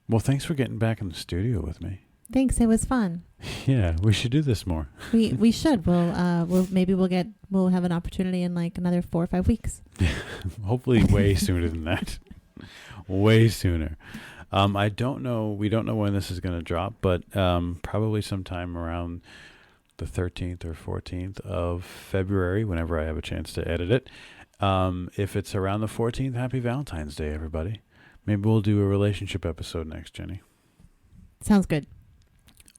Well, thanks for getting back in the studio with me. Thanks. It was fun. Yeah, we should do this more. We should. We'll have an opportunity in like another 4 or 5 weeks. Hopefully way sooner than that. Way sooner. I don't know. We don't know when this is going to drop, but probably sometime around the 13th or 14th of February, whenever I have a chance to edit it. If it's around the 14th, happy Valentine's Day, everybody. Maybe we'll do a relationship episode next, Jenny. Sounds good.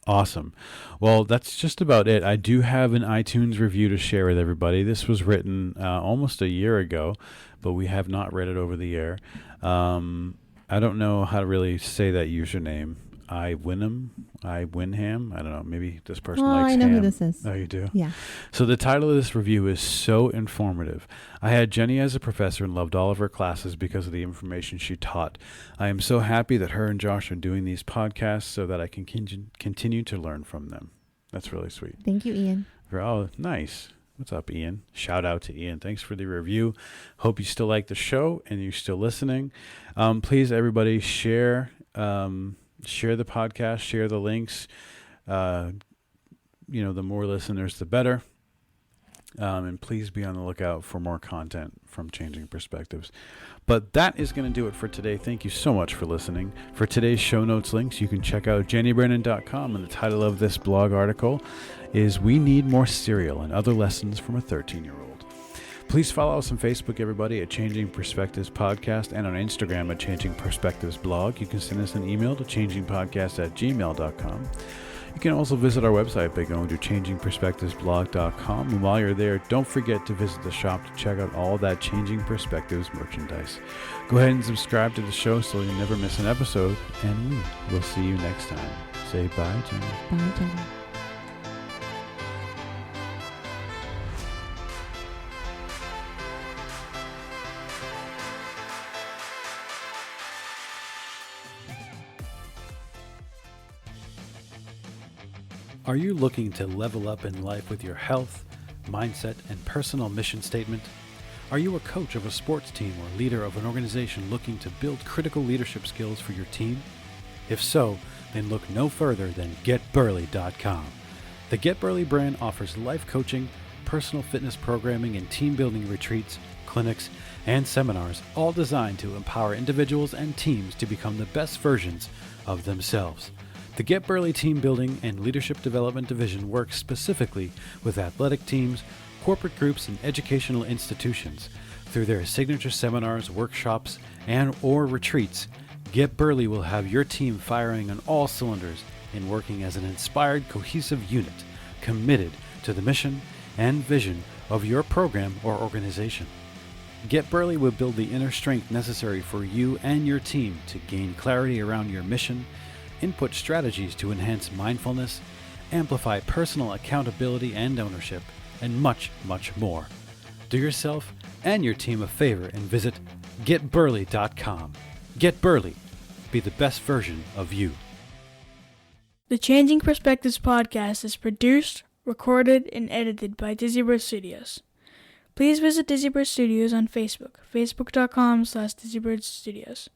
Awesome. Well, that's just about it. I do have an iTunes review to share with everybody. This was written almost a year ago, but we have not read it over the air. I don't know how to really say that username. Winham. I don't know. Maybe this person likes I know ham. who this is. Oh, you do? Yeah. So the title of this review is so informative. I had Jenny as a professor and loved all of her classes because of the information she taught. I am so happy that her and Josh are doing these podcasts so that I can continue to learn from them. That's really sweet. Thank you, Ian. Oh, nice. What's up, Ian? Shout out to Ian. Thanks for the review. Hope you still like the show and you're still listening. Please, everybody, share the podcast, share the links. The more listeners, the better. And please be on the lookout for more content from Changing Perspectives. But that is going to do it for today. Thank you so much for listening. For today's show notes links, you can check out jennybrennan.com, and the title of this blog article is We Need More Cereal and Other Lessons from a 13-Year-Old. Please follow us on Facebook, everybody, at Changing Perspectives Podcast, and on Instagram at Changing Perspectives Blog. You can send us an email to changingpodcast@gmail.com. You can also visit our website by going to changingperspectivesblog.com. And while you're there, don't forget to visit the shop to check out all that Changing Perspectives merchandise. Go ahead and subscribe to the show so you'll never miss an episode, and we will see you next time. Say bye, Jenny. Bye, Jenny. Are you looking to level up in life with your health, mindset, and personal mission statement? Are you a coach of a sports team or leader of an organization looking to build critical leadership skills for your team? If so, then look no further than GetBurley.com. The Get Burley brand offers life coaching, personal fitness programming, and team building retreats, clinics, and seminars, all designed to empower individuals and teams to become the best versions of themselves. The Get Burley Team Building and Leadership Development Division works specifically with athletic teams, corporate groups, and educational institutions. Through their signature seminars, workshops, and/or retreats, Get Burley will have your team firing on all cylinders and working as an inspired, cohesive unit, committed to the mission and vision of your program or organization. Get Burley will build the inner strength necessary for you and your team to gain clarity around your mission, input strategies to enhance mindfulness, amplify personal accountability and ownership, and much, much more. Do yourself and your team a favor and visit GetBurley.com. Get Burley. Be the best version of you. The Changing Perspectives podcast is produced, recorded, and edited by Dizzy Bird Studios. Please visit Dizzy Bird Studios on Facebook, facebook.com/DizzyBirdStudios.